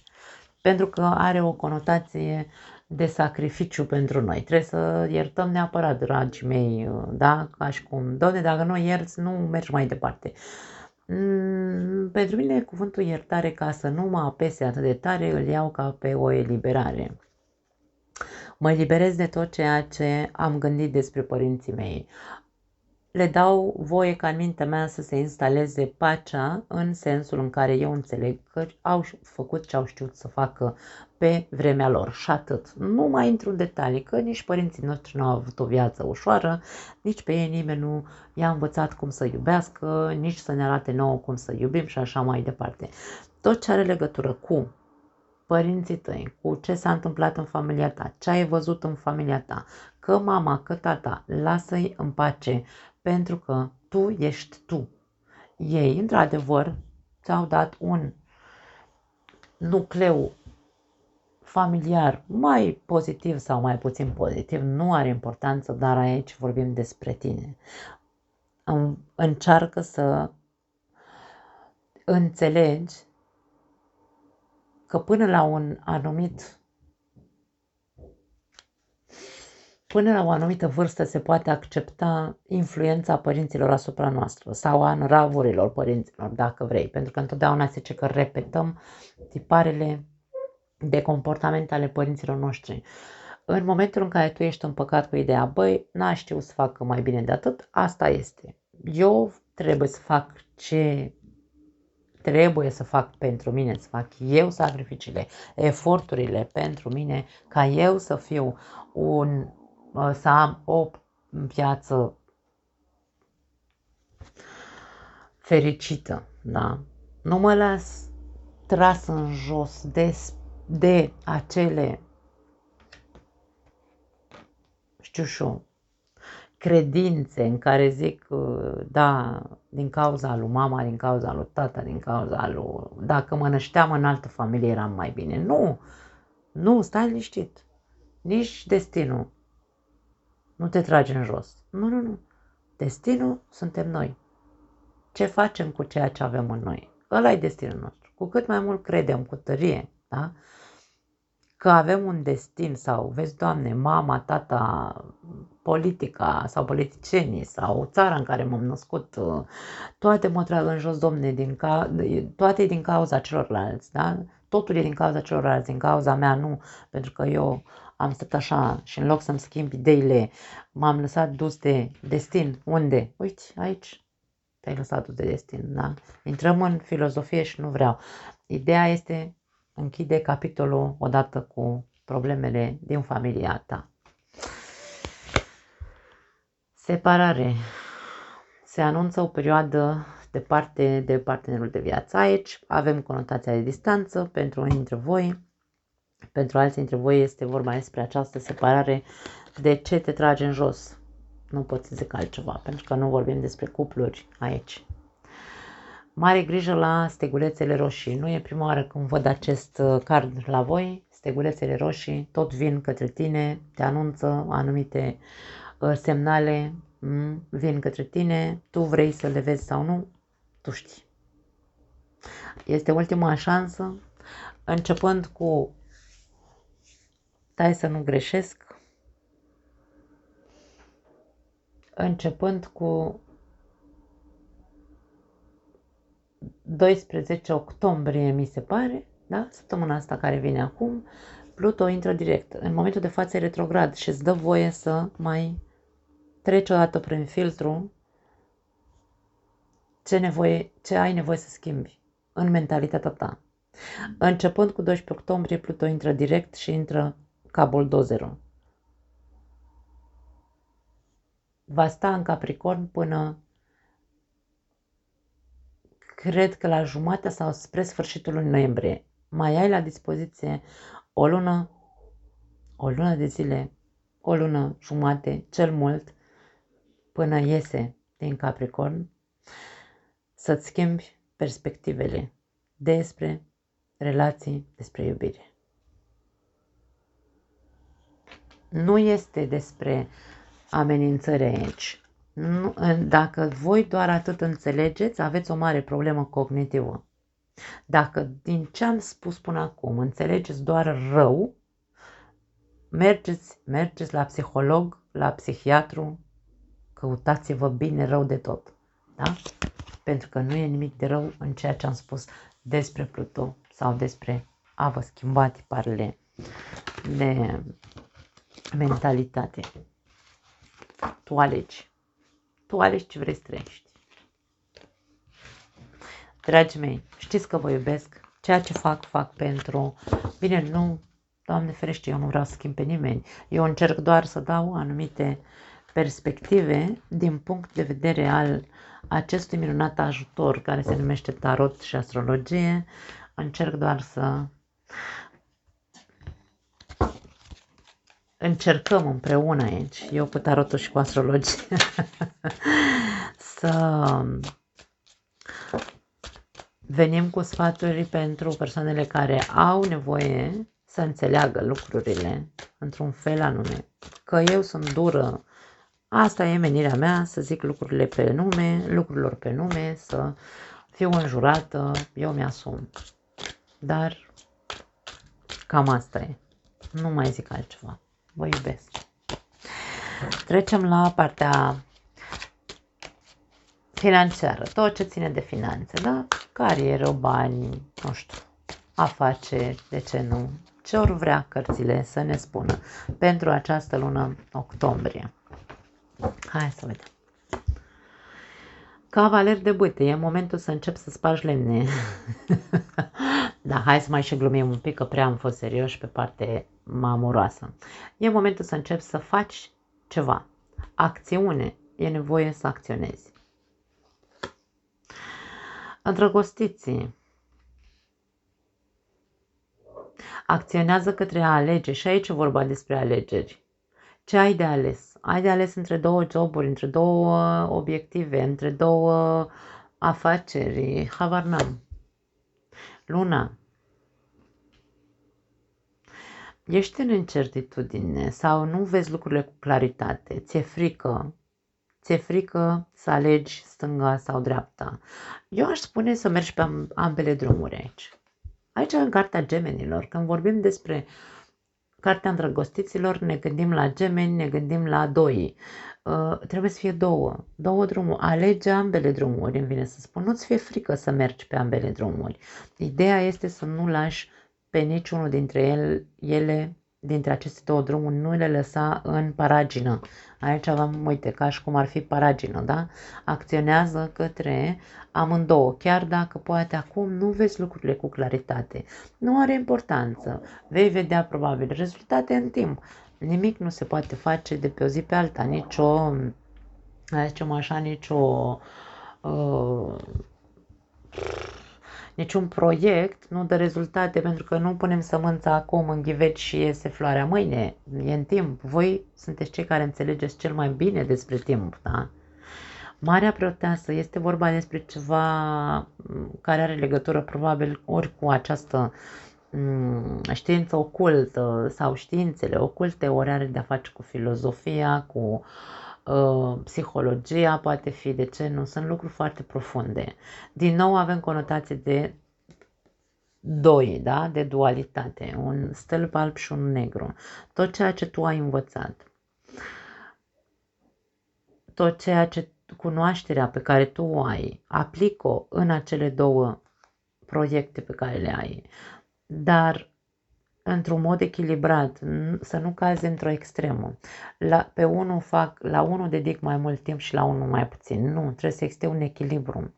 Pentru că are o conotație de sacrificiu pentru noi. Trebuie să iertăm neapărat, dragii mei, da? Ca și cum, doamne, dacă nu ierți, nu mergi mai departe. Pentru mine cuvântul iertare, ca să nu mă apese atât de tare, îl iau ca pe o eliberare. Mă eliberez de tot ceea ce am gândit despre părinții mei. Le dau voie ca în mintea mea să se instaleze pacea în sensul în care eu înțeleg că au făcut ce au știut să facă pe vremea lor și atât. Nu mai intru în detalii, că nici părinții noștri nu au avut o viață ușoară, nici pe ei nimeni nu i-a învățat cum să iubească, nici să ne arate nouă cum să iubim și așa mai departe. Tot ce are legătură cu părinții tăi, cu ce s-a întâmplat în familia ta, ce ai văzut în familia ta, că mama, că tata, lasă-i în pace, pentru că tu ești tu. Ei, într-adevăr, ți-au dat un nucleu familiar mai pozitiv sau mai puțin pozitiv, nu are importanță, dar aici vorbim despre tine. Încearcă să înțelegi că până la o anumită vârstă se poate accepta influența părinților asupra noastră sau a nravurilor părinților, dacă vrei, pentru că întotdeauna se zice că repetăm tiparele de comportament ale părinților noștri. În momentul în care tu ești împăcat cu ideea, băi, n-a știut să facă mai bine de atât, asta este. Eu trebuie să fac ce trebuie să fac pentru mine, să fac eu sacrificiile, eforturile pentru mine, ca eu să fiu să am o viață fericită, da? Nu mă las tras în jos de acele, știu și eu, credințe în care zic, da, din cauza lui mama, din cauza lui tata, din cauza lui... Dacă mă nășteam în altă familie eram mai bine. Nu, nu, stai liniștit. Nici destinul nu te trage în jos. Nu, nu, nu. Destinul suntem noi. Ce facem cu ceea ce avem în noi? Ăla e destinul nostru. Cu cât mai mult credem cu tărie, da? Că avem un destin sau, vezi, Doamne, mama, tata, politica sau politicienii sau țara în care m-am născut, toate mă trag în jos, Domne, toate e din cauza celorlalți, da? Totul e din cauza celorlalți, din cauza mea nu, pentru că eu am stat așa și în loc să-mi schimb ideile, m-am lăsat dus de destin. Unde? Uite, aici te-ai lăsat dus de destin, da? Intrăm în filozofie și nu vreau. Ideea este închide capitolul odată cu problemele din familia ta. Separare. Se anunță o perioadă departe de partenerul de viață. Aici avem conotația de distanță pentru unii dintre voi. Pentru alții dintre voi este vorba despre această separare. De ce te trage în jos? Nu pot să zic altceva, pentru că nu vorbim despre cupluri aici. Mare grijă la stegulețele roșii. Nu e prima oară când văd acest card la voi. Stegulețele roșii tot vin către tine, te anunță anumite semnale, vin către tine, tu vrei să le vezi sau nu, tu știi. Este ultima șansă, începând cu stai să nu greșesc, începând cu 12 octombrie, mi se pare, da? Săptămâna asta care vine acum, Pluto intră direct. În momentul de față e retrograd și îți dă voie să mai treci o dată prin filtru ce ai nevoie să schimbi în mentalitatea ta. Începând cu 12 octombrie, Pluto intră direct și intră ca buldozerul. Va sta în Capricorn până, cred că la jumatea sau spre sfârșitul lunii noiembrie. Mai ai la dispoziție o lună de zile, o lună jumate, cel mult, până iese din Capricorn, să-ți schimbi perspectivele despre relații, despre iubire. Nu este despre amenințări aici. Nu, dacă voi doar atât înțelegeți, aveți o mare problemă cognitivă. Dacă din ce am spus până acum înțelegeți doar rău, mergeți la psiholog, la psihiatru, căutați-vă bine rău de tot. Da? Pentru că nu e nimic de rău în ceea ce am spus despre Pluto sau despre a vă schimba tiparele de mentalitate. Tu alegi. Tu alegi ce vrei să trăiești. Dragii mei, știți că vă iubesc. Ceea ce fac pentru... Bine, nu, Doamne ferește, eu nu vreau să schimb pe nimeni. Eu încerc doar să dau anumite perspective din punct de vedere al acestui minunat ajutor care se numește tarot și astrologie. Încerc doar să încercăm împreună aici, eu cu tarotul și cu astrologie, să venim cu sfaturi pentru persoanele care au nevoie să înțeleagă lucrurile într-un fel anume. Că eu sunt dură, asta e menirea mea, să zic lucrurile pe nume, lucrurilor pe nume, să fiu înjurată, eu mi-asum. Dar cam asta e. Nu mai zic altceva. Vă iubesc. Trecem la partea financiară. Tot ce ține de finanțe, da? Carieră, bani, nu știu, afaceri, de ce nu? Ce ori vrea cărțile să ne spună pentru această lună octombrie. Hai să vedem. Cavaler de bâte, e momentul să încep să spargi lemne. Da, hai să mai și glumim un pic, că prea am fost serioși pe partea amoroasă. E momentul să începi să faci ceva. Acțiune, e nevoie să acționezi. Îndrăgostiții. Acționează către a alege și aici e vorba despre alegeri. Ce ai de ales? Ai de ales între două joburi, între două obiective, între două afaceri, habar n-am. Luna, ești în incertitudine sau nu vezi lucrurile cu claritate, ți-e frică să alegi stânga sau dreapta. Eu aș spune să mergi pe ambele drumuri aici. Aici, în Cartea Gemenilor, când vorbim despre Cartea Îndrăgostiților, ne gândim la gemeni, ne gândim la doi. Trebuie să fie două drumuri. Alege ambele drumuri, îmi vine să spun. Nu-ți fie frică să mergi pe ambele drumuri. Ideea este să nu lași pe niciunul dintre ele, dintre aceste două drumuri, nu le lăsa în paragină. Aici avem, uite, ca și cum ar fi paragină, da? Acționează către amândouă, chiar dacă poate acum nu vezi lucrurile cu claritate. Nu are importanță. Vei vedea probabil rezultate în timp. Nimic nu se poate face de pe o zi pe alta, niciun proiect nu dă rezultate pentru că nu punem sămânța acum în ghiveci și iese floarea mâine. E în timp. Voi sunteți cei care înțelegeți cel mai bine despre timp, da? Marea Preoteasă este vorba despre ceva care are legătură probabil ori cu această știință ocultă sau științele oculte, ori are de-a face cu filozofia, cu psihologia, poate fi, de ce nu, sunt lucruri foarte profunde. Din nou avem conotație de doi, da? De dualitate, un stâlp alb și un negru. Tot ceea ce tu ai învățat, tot ceea ce cunoașterea pe care tu o ai, aplică-o în acele două proiecte pe care le ai, dar într-un mod echilibrat, să nu cazi într-o extremă. La unul dedic mai mult timp și la unul mai puțin. Nu, trebuie să existe un echilibru.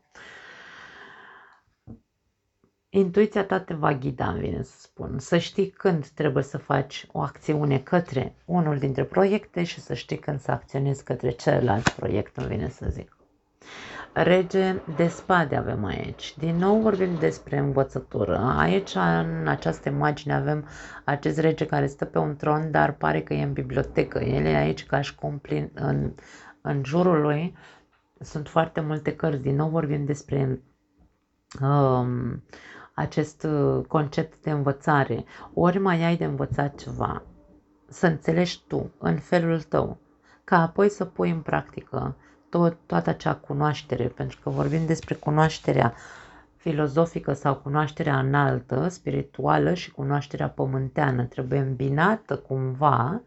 Intuiția ta te va ghida, îmi vine să spun. Să știi când trebuie să faci o acțiune către unul dintre proiecte și să știi când să acționezi către celălalt proiect, îmi vine să zic. Rege de spade avem aici. Din nou vorbim despre învățătură. Aici, în această imagine, avem acest rege care stă pe un tron, dar pare că e în bibliotecă. El e aici ca și cum în jurul lui sunt foarte multe cărți. Din nou vorbim despre acest concept de învățare. Ori mai ai de învățat ceva, să înțelegi tu, în felul tău, ca apoi să pui în practică toată acea cunoaștere, pentru că vorbim despre cunoașterea filozofică sau cunoașterea înaltă, spirituală și cunoașterea pământeană. Trebuie îmbinată cumva,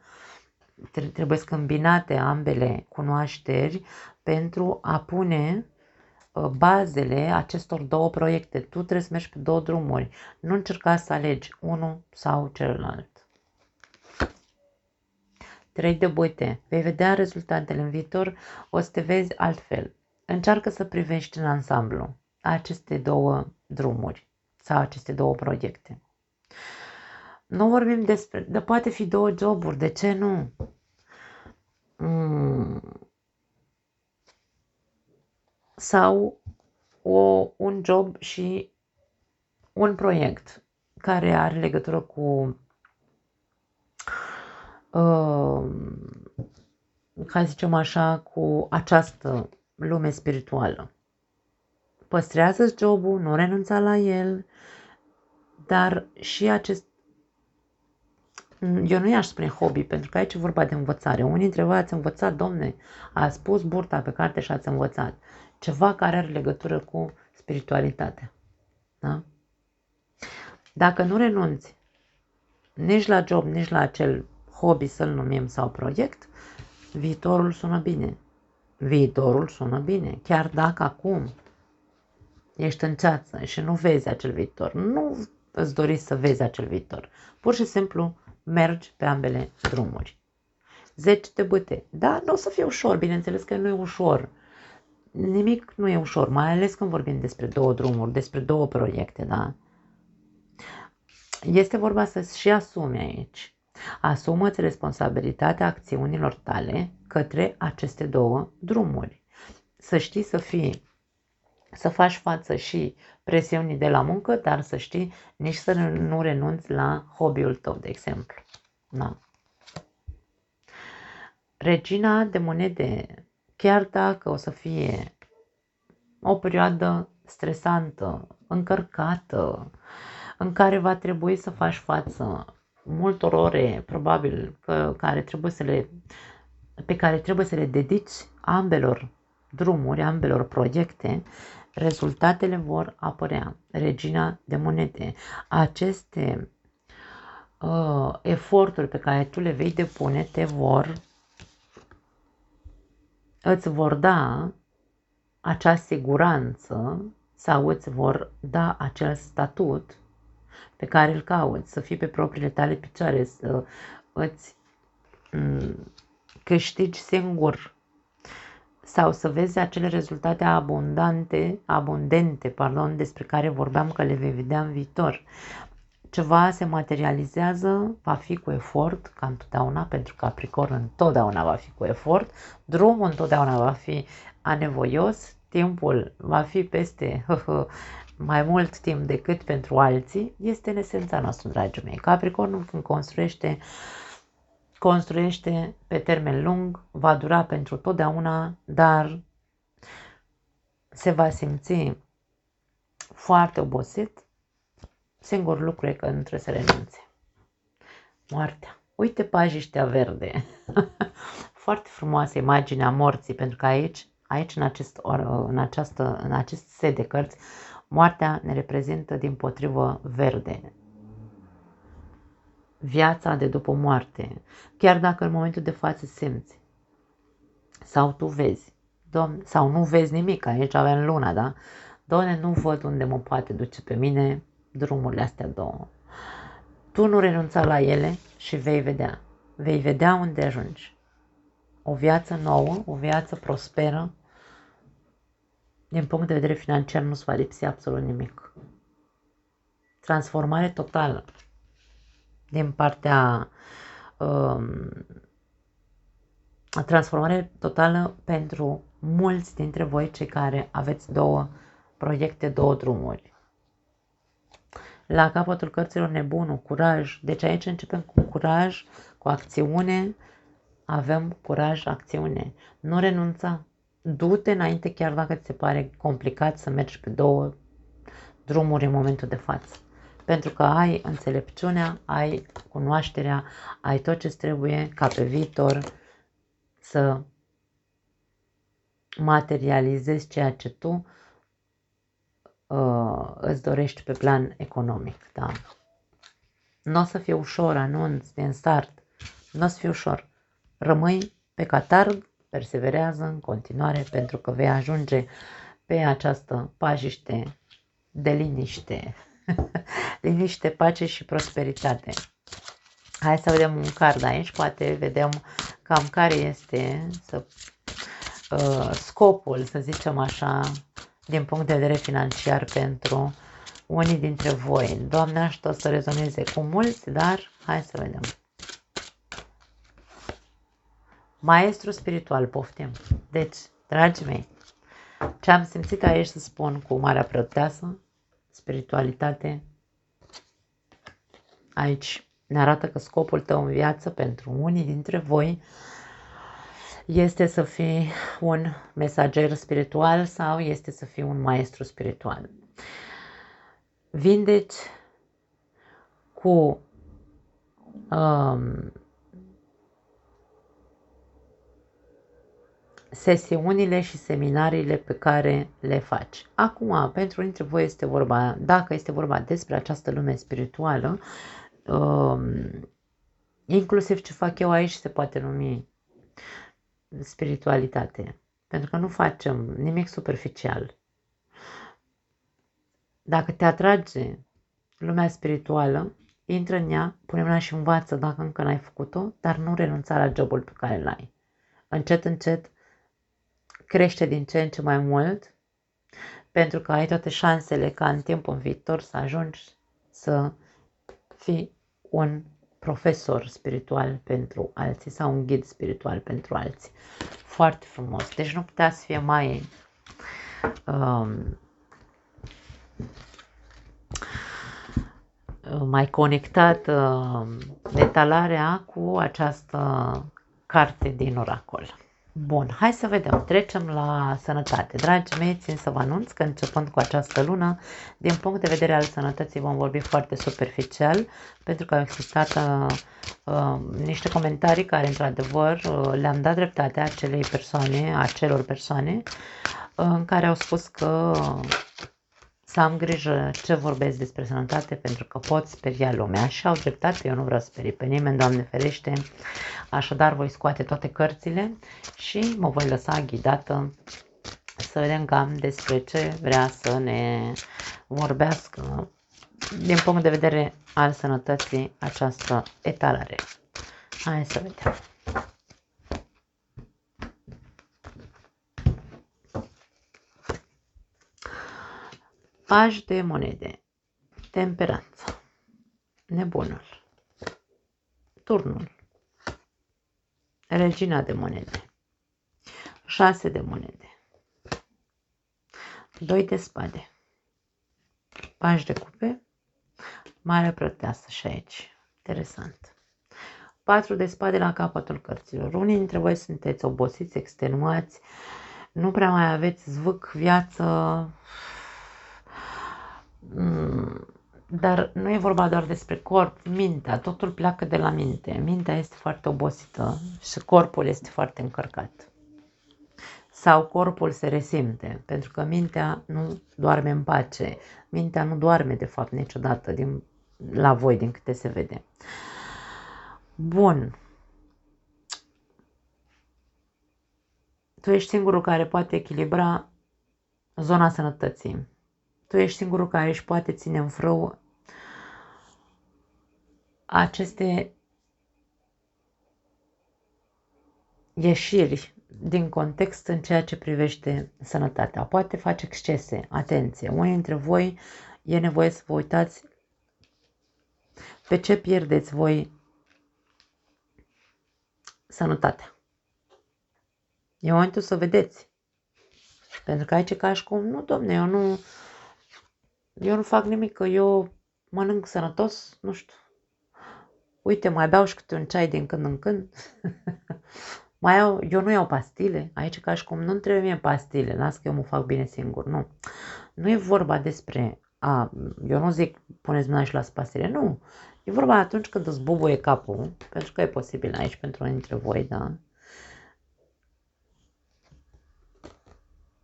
trebuie îmbinate ambele cunoașteri pentru a pune bazele acestor două proiecte. Tu trebuie să mergi pe două drumuri. Nu încerca să alegi unul sau celălalt. 3 de băte. Vei vedea rezultatele în viitor, o să te vezi altfel. Încearcă să privești în ansamblu aceste două drumuri sau aceste două proiecte. Nu vorbim de poate fi două joburi, de ce nu? Sau un job și un proiect care are legătură cu ca zicem așa, cu această lume spirituală. Păstrează-ți jobul, nu renunța la el, dar și acest, eu nu i-aș spune hobby, pentru că aici e vorba de învățare. Unii dintre voi ați învățat, domne, ați pus burta pe carte și ați învățat ceva care are legătură cu spiritualitatea. Da? Dacă nu renunți nici la job, nici la acel hobby, să-l numim, sau proiect, viitorul sună bine. Viitorul sună bine. Chiar dacă acum ești în ceață și nu vezi acel viitor, nu îți dori să vezi acel viitor. Pur și simplu mergi pe ambele drumuri. 10 de bâte. Da, nu o să fie ușor, bineînțeles că nu e ușor. Nimic nu e ușor, mai ales când vorbim despre două drumuri, despre două proiecte, da? Este vorba să-ți și asumi aici. Asumă-ți responsabilitatea acțiunilor tale către aceste două drumuri. Să știi să faci față și presiunii de la muncă, dar să știi nici să nu renunți la hobby-ul tău, de exemplu. Da. Regina de monede, chiar dacă o să fie o perioadă stresantă, încărcată, în care va trebui să faci față multor ore, probabil, pe care trebuie să le dedici ambelor drumuri, ambelor proiecte, rezultatele vor apărea. Regina de monede. Aceste eforturi pe care tu le vei depune îți vor da acea siguranță sau îți vor da acel statut pe care îl cauți, să fii pe propriile tale picioare, să îți câștigi singur sau să vezi acele rezultate abundente, despre care vorbeam că le vei vedea în viitor. Ceva se materializează, va fi cu efort, ca întotdeauna, pentru că Capricorn întotdeauna va fi cu efort, drumul întotdeauna va fi anevoios, timpul va fi peste mai mult timp decât pentru alții, este în esența noastră, dragii mei. Capricornul când construiește pe termen lung, va dura pentru totdeauna, dar se va simți foarte obosit. Singurul lucru e că nu trebuie să renunțe. Moartea. Uite pajiștea verde. Foarte frumoasă imaginea morții, pentru că aici în acest set de cărți, moartea ne reprezintă dimpotrivă verde. Viața de după moarte. Chiar dacă în momentul de față simți sau tu vezi, sau nu vezi nimic, aici avem luna, da? Doamne, nu văd unde mă poate duce pe mine drumurile astea două. Tu nu renunța la ele și vei vedea unde ajungi. O viață nouă, o viață prosperă. Din punct de vedere financiar nu-ți va lipsi absolut nimic. Transformare totală din partea transformare totală pentru mulți dintre voi cei care aveți două proiecte, două drumuri. La capătul cărților nebunul, curaj. Deci aici începem cu curaj, cu acțiune. Avem curaj, acțiune. Nu renunța. Du-te înainte chiar dacă ți se pare complicat să mergi pe două drumuri în momentul de față. Pentru că ai înțelepciunea, ai cunoașterea, ai tot ce trebuie ca pe viitor să materializezi ceea ce tu îți dorești pe plan economic. Da? Nu o să fie ușor, anunț din start. Nu o să fie ușor. Rămâi pe catarg, perseverează în continuare pentru că vei ajunge pe această pajiște de liniște. Liniște, pace și prosperitate. Hai să vedem un card aici, poate vedem cam care este scopul, să zicem așa, din punct de vedere financiar pentru unii dintre voi. Doamne, ajută să rezoneze cu mulți, dar hai să vedem. Maestru spiritual, poftim. Deci, dragii mei, ce am simțit aici să spun cu Marea Preoteasă, spiritualitate, aici ne arată că scopul tău în viață pentru unii dintre voi este să fii un mesager spiritual sau este să fii un maestru spiritual. Vindeci cu sesiunile și seminariile pe care le faci. Acum, pentru unii dintre voi dacă este vorba despre această lume spirituală, inclusiv ce fac eu aici se poate numi spiritualitate, pentru că nu facem nimic superficial. Dacă te atrage lumea spirituală, intră în ea, pune mâna și învață dacă încă n-ai făcut-o, dar nu renunța la jobul pe care îl ai. Încet, încet, crește din ce în ce mai mult, pentru că ai toate șansele ca în timpul viitor să ajungi să fii un profesor spiritual pentru alții sau un ghid spiritual pentru alții. Foarte frumos. Deci nu putea să fie mai conectată detalarea cu această carte din oracol. Bun, hai să vedem, trecem la sănătate. Dragii mei, țin să vă anunț că începând cu această lună, din punct de vedere al sănătății vom vorbi foarte superficial, pentru că au existat niște comentarii care într-adevăr le-am dat dreptate acelor persoane în care au spus că să am grijă ce vorbesc despre sănătate pentru că pot speria lumea și au dreptate, eu nu vreau să sperii pe nimeni, Doamne ferește, așadar voi scoate toate cărțile și mă voi lăsa ghidată să vedem cam despre ce vrea să ne vorbească din punct de vedere al sănătății această etalare. Hai să vedem. Paj de monede, temperanța, nebunul, turnul, regina de monede, 6 de monede, 2 de spade, paj de cupe, mare preoteasă și aici, interesant. 4 de spade la capătul cărților. Unii dintre voi sunteți obosiți, extenuați, nu prea mai aveți zvâc, viață, dar nu e vorba doar despre corp, mintea, totul pleacă de la minte. Mintea este foarte obosită și corpul este foarte încărcat. Sau corpul se resimte, pentru că mintea nu doarme în pace. Mintea nu doarme de fapt niciodată la voi, din câte se vede. Bun. Tu ești singurul care poate echilibra zona sănătății. Tu ești singurul care își poate ține în frâu aceste ieșiri din context în ceea ce privește sănătatea. Poate face excese, atenție. Unii dintre voi e nevoie să vă uitați pe ce pierdeți voi sănătatea. E momentul să vedeți. Pentru că aici e ca și cum, nu domne, eu nu fac nimic, că eu mănânc sănătos, nu știu. Uite, mai beau și câte un ceai din când în când. Eu nu iau pastile, aici ca și cum nu-mi trebuie mie pastile, las că eu mă fac bine singur, nu. Nu e vorba despre, eu nu zic puneți mâna și las pastile, nu. E vorba atunci când îți bubuie capul, pentru că e posibil aici pentru unii dintre voi, da.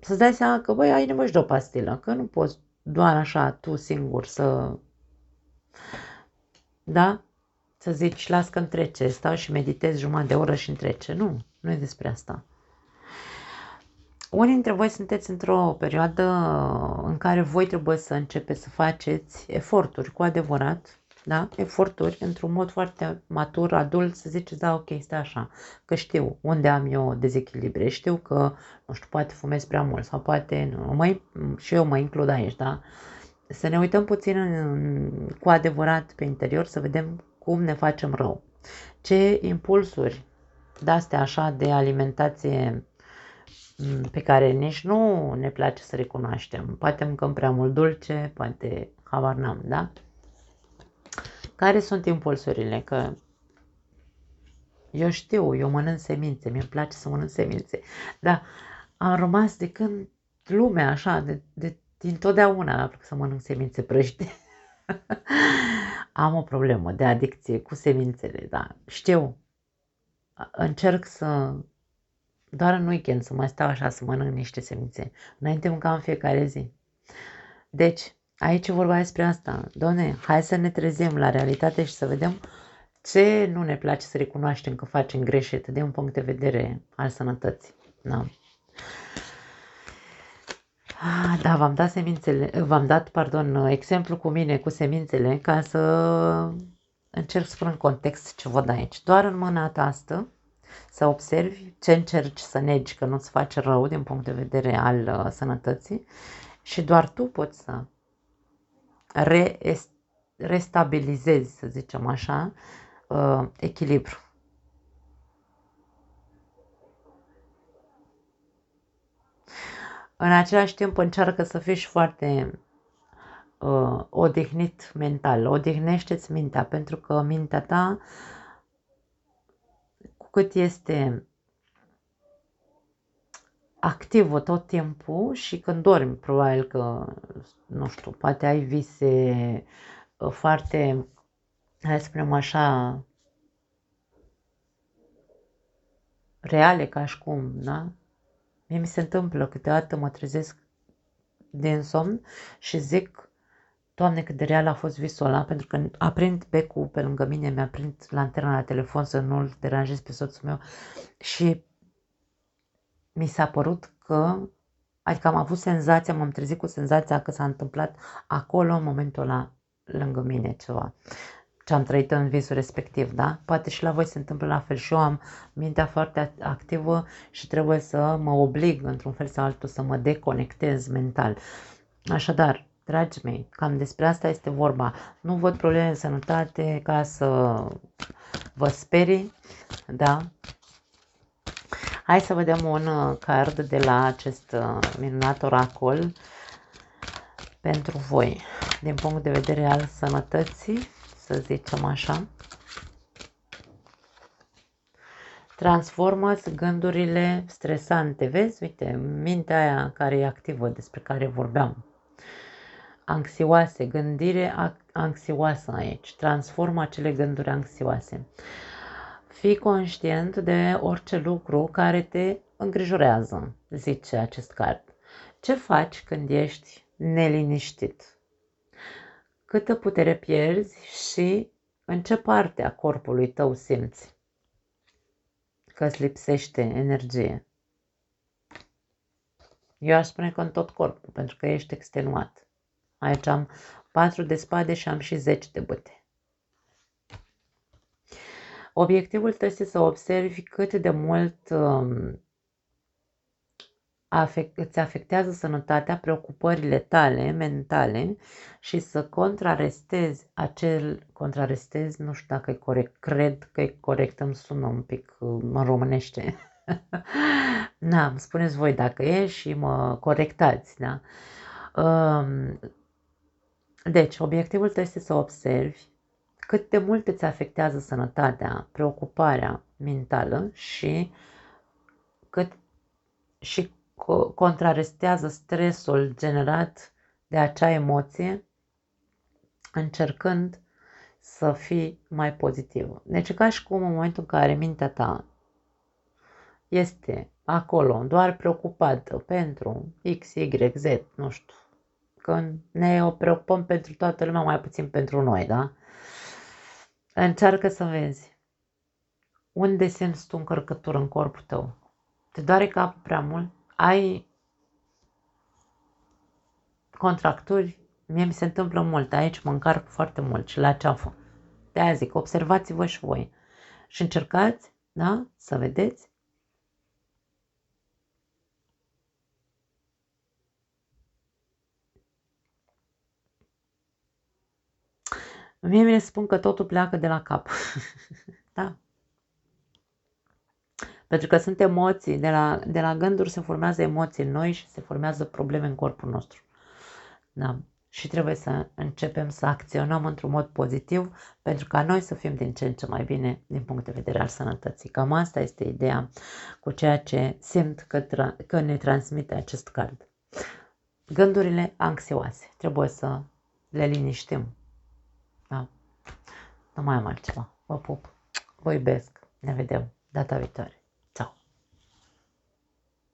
Să-ți dai seama că, băi, ai nevoie și de o pastilă, că nu poți doar așa tu singur să, da, să zici, las că-mi trece, stau și meditez jumătate de oră și îmi trece. Nu e despre asta. Unii dintre voi sunteți într-o perioadă în care voi trebuie să începeți să faceți eforturi cu adevărat, da? Eforturi într-un mod foarte matur, adult, să ziceți, da, ok, stai așa, că știu unde am eu dezechilibre, știu că, nu știu, poate fumez prea mult sau poate, și eu mă includ aici, da? Să ne uităm puțin cu adevărat pe interior, să vedem cum ne facem rău. Ce impulsuri de-astea așa de alimentație pe care nici nu ne place să recunoaștem. Poate mâncăm prea mult dulce, poate habar n-am, da? Care sunt impulsurile? Că eu știu, eu mănânc semințe, mi-e place să mănânc semințe, dar am rămas de când lumea așa, din totdeauna mi-a plăcut să mănânc semințe prăjite. Am o problemă de adicție cu semințele, da, știu. Încerc să, doar în weekend, să mai stau așa să mănânc niște semințe. Înainte mâncam în fiecare zi. Deci, aici e vorba despre asta. Doamne, hai să ne trezim la realitate și să vedem ce nu ne place să recunoaștem că facem greșit din un punct de vedere al sănătății. Da. Da, v-am dat, exemplu cu mine, cu semințele, ca să încerc să pun în context ce văd aici. Doar în mâna ta asta să observi ce încerci să negi că nu-ți face rău din punct de vedere al sănătății și doar tu poți să restabilizezi, să zicem așa, echilibru. În același timp încearcă să fii și foarte odihnit mental. Odihnește-ți mintea, pentru că mintea ta cât este activă tot timpul și când dormi, probabil că, nu știu, poate ai vise foarte, hai să spunem așa, reale ca și cum, da? Mie mi se întâmplă, câteodată mă trezesc din somn și zic, Doamne, cât de real a fost visul ăla, pentru că aprind becul pe lângă mine, mi-aprind lanterna la telefon să nu-l deranjez pe soțul meu și mi s-a părut că, adică am avut senzația, m-am trezit cu senzația că s-a întâmplat acolo, în momentul ăla, lângă mine ceva. Ce am trăit în visul respectiv, da? Poate și la voi se întâmplă la fel și eu am mintea foarte activă și trebuie să mă oblig într-un fel sau altul să mă deconectez mental. Așadar, dragii mei, cam despre asta este vorba. Nu văd probleme în sănătate ca să vă sperii, da? Hai să vedem un card de la acest minunat oracol pentru voi, din punct de vedere al sănătății, să zicem așa. Transformă-ți gândurile stresante. Vezi? Uite, mintea aia care e activă, despre care vorbeam. Anxioase, gândire anxioasă aici. Transformă acele gânduri anxioase. Fii conștient de orice lucru care te îngrijorează, zice acest card. Ce faci când ești neliniștit? Câtă putere pierzi și în ce parte a corpului tău simți că îți lipsește energie? Eu aș spune că în tot corpul, pentru că ești extenuat. Aici am 4 de spade și am și 10 de bâte. Obiectivul tău este să observi cât de mult îți afectează sănătatea, preocupările tale mentale și să contrarestezi, nu știu dacă e corect, cred că e corect, îmi sună un pic în românește. Da, spuneți voi dacă e și mă corectați, da? Deci, obiectivul tău este să observi cât de mult îți afectează sănătatea, preocuparea mentală și contrarestează stresul generat de acea emoție, încercând să fii mai pozitivă. Deci ca și cum în momentul în care mintea ta este acolo, doar preocupată pentru X, Y, Z, nu știu, când ne preocupăm pentru toată lumea, mai puțin pentru noi, da? Încearcă să vezi unde simți tu încărcătură în corpul tău. Te doare capul prea mult? Ai contracturi? Mie mi se întâmplă mult, aici mă încarc foarte mult și la ceafă. De-aia zic, observați-vă și voi și încercați, da, să vedeți. Mie mi-e spun că totul pleacă de la cap. Da? Pentru că sunt emoții, de la gânduri se formează emoții noi și se formează probleme în corpul nostru. Da? Și trebuie să începem să acționăm într-un mod pozitiv pentru ca noi să fim din ce în ce mai bine din punct de vedere al sănătății. Cam asta este ideea cu ceea ce simt că ne transmite acest card. Gândurile anxioase. Trebuie să le liniștim. Da? Nu mai am altceva. Vă pup. Vă iubesc. Ne vedem data viitoare.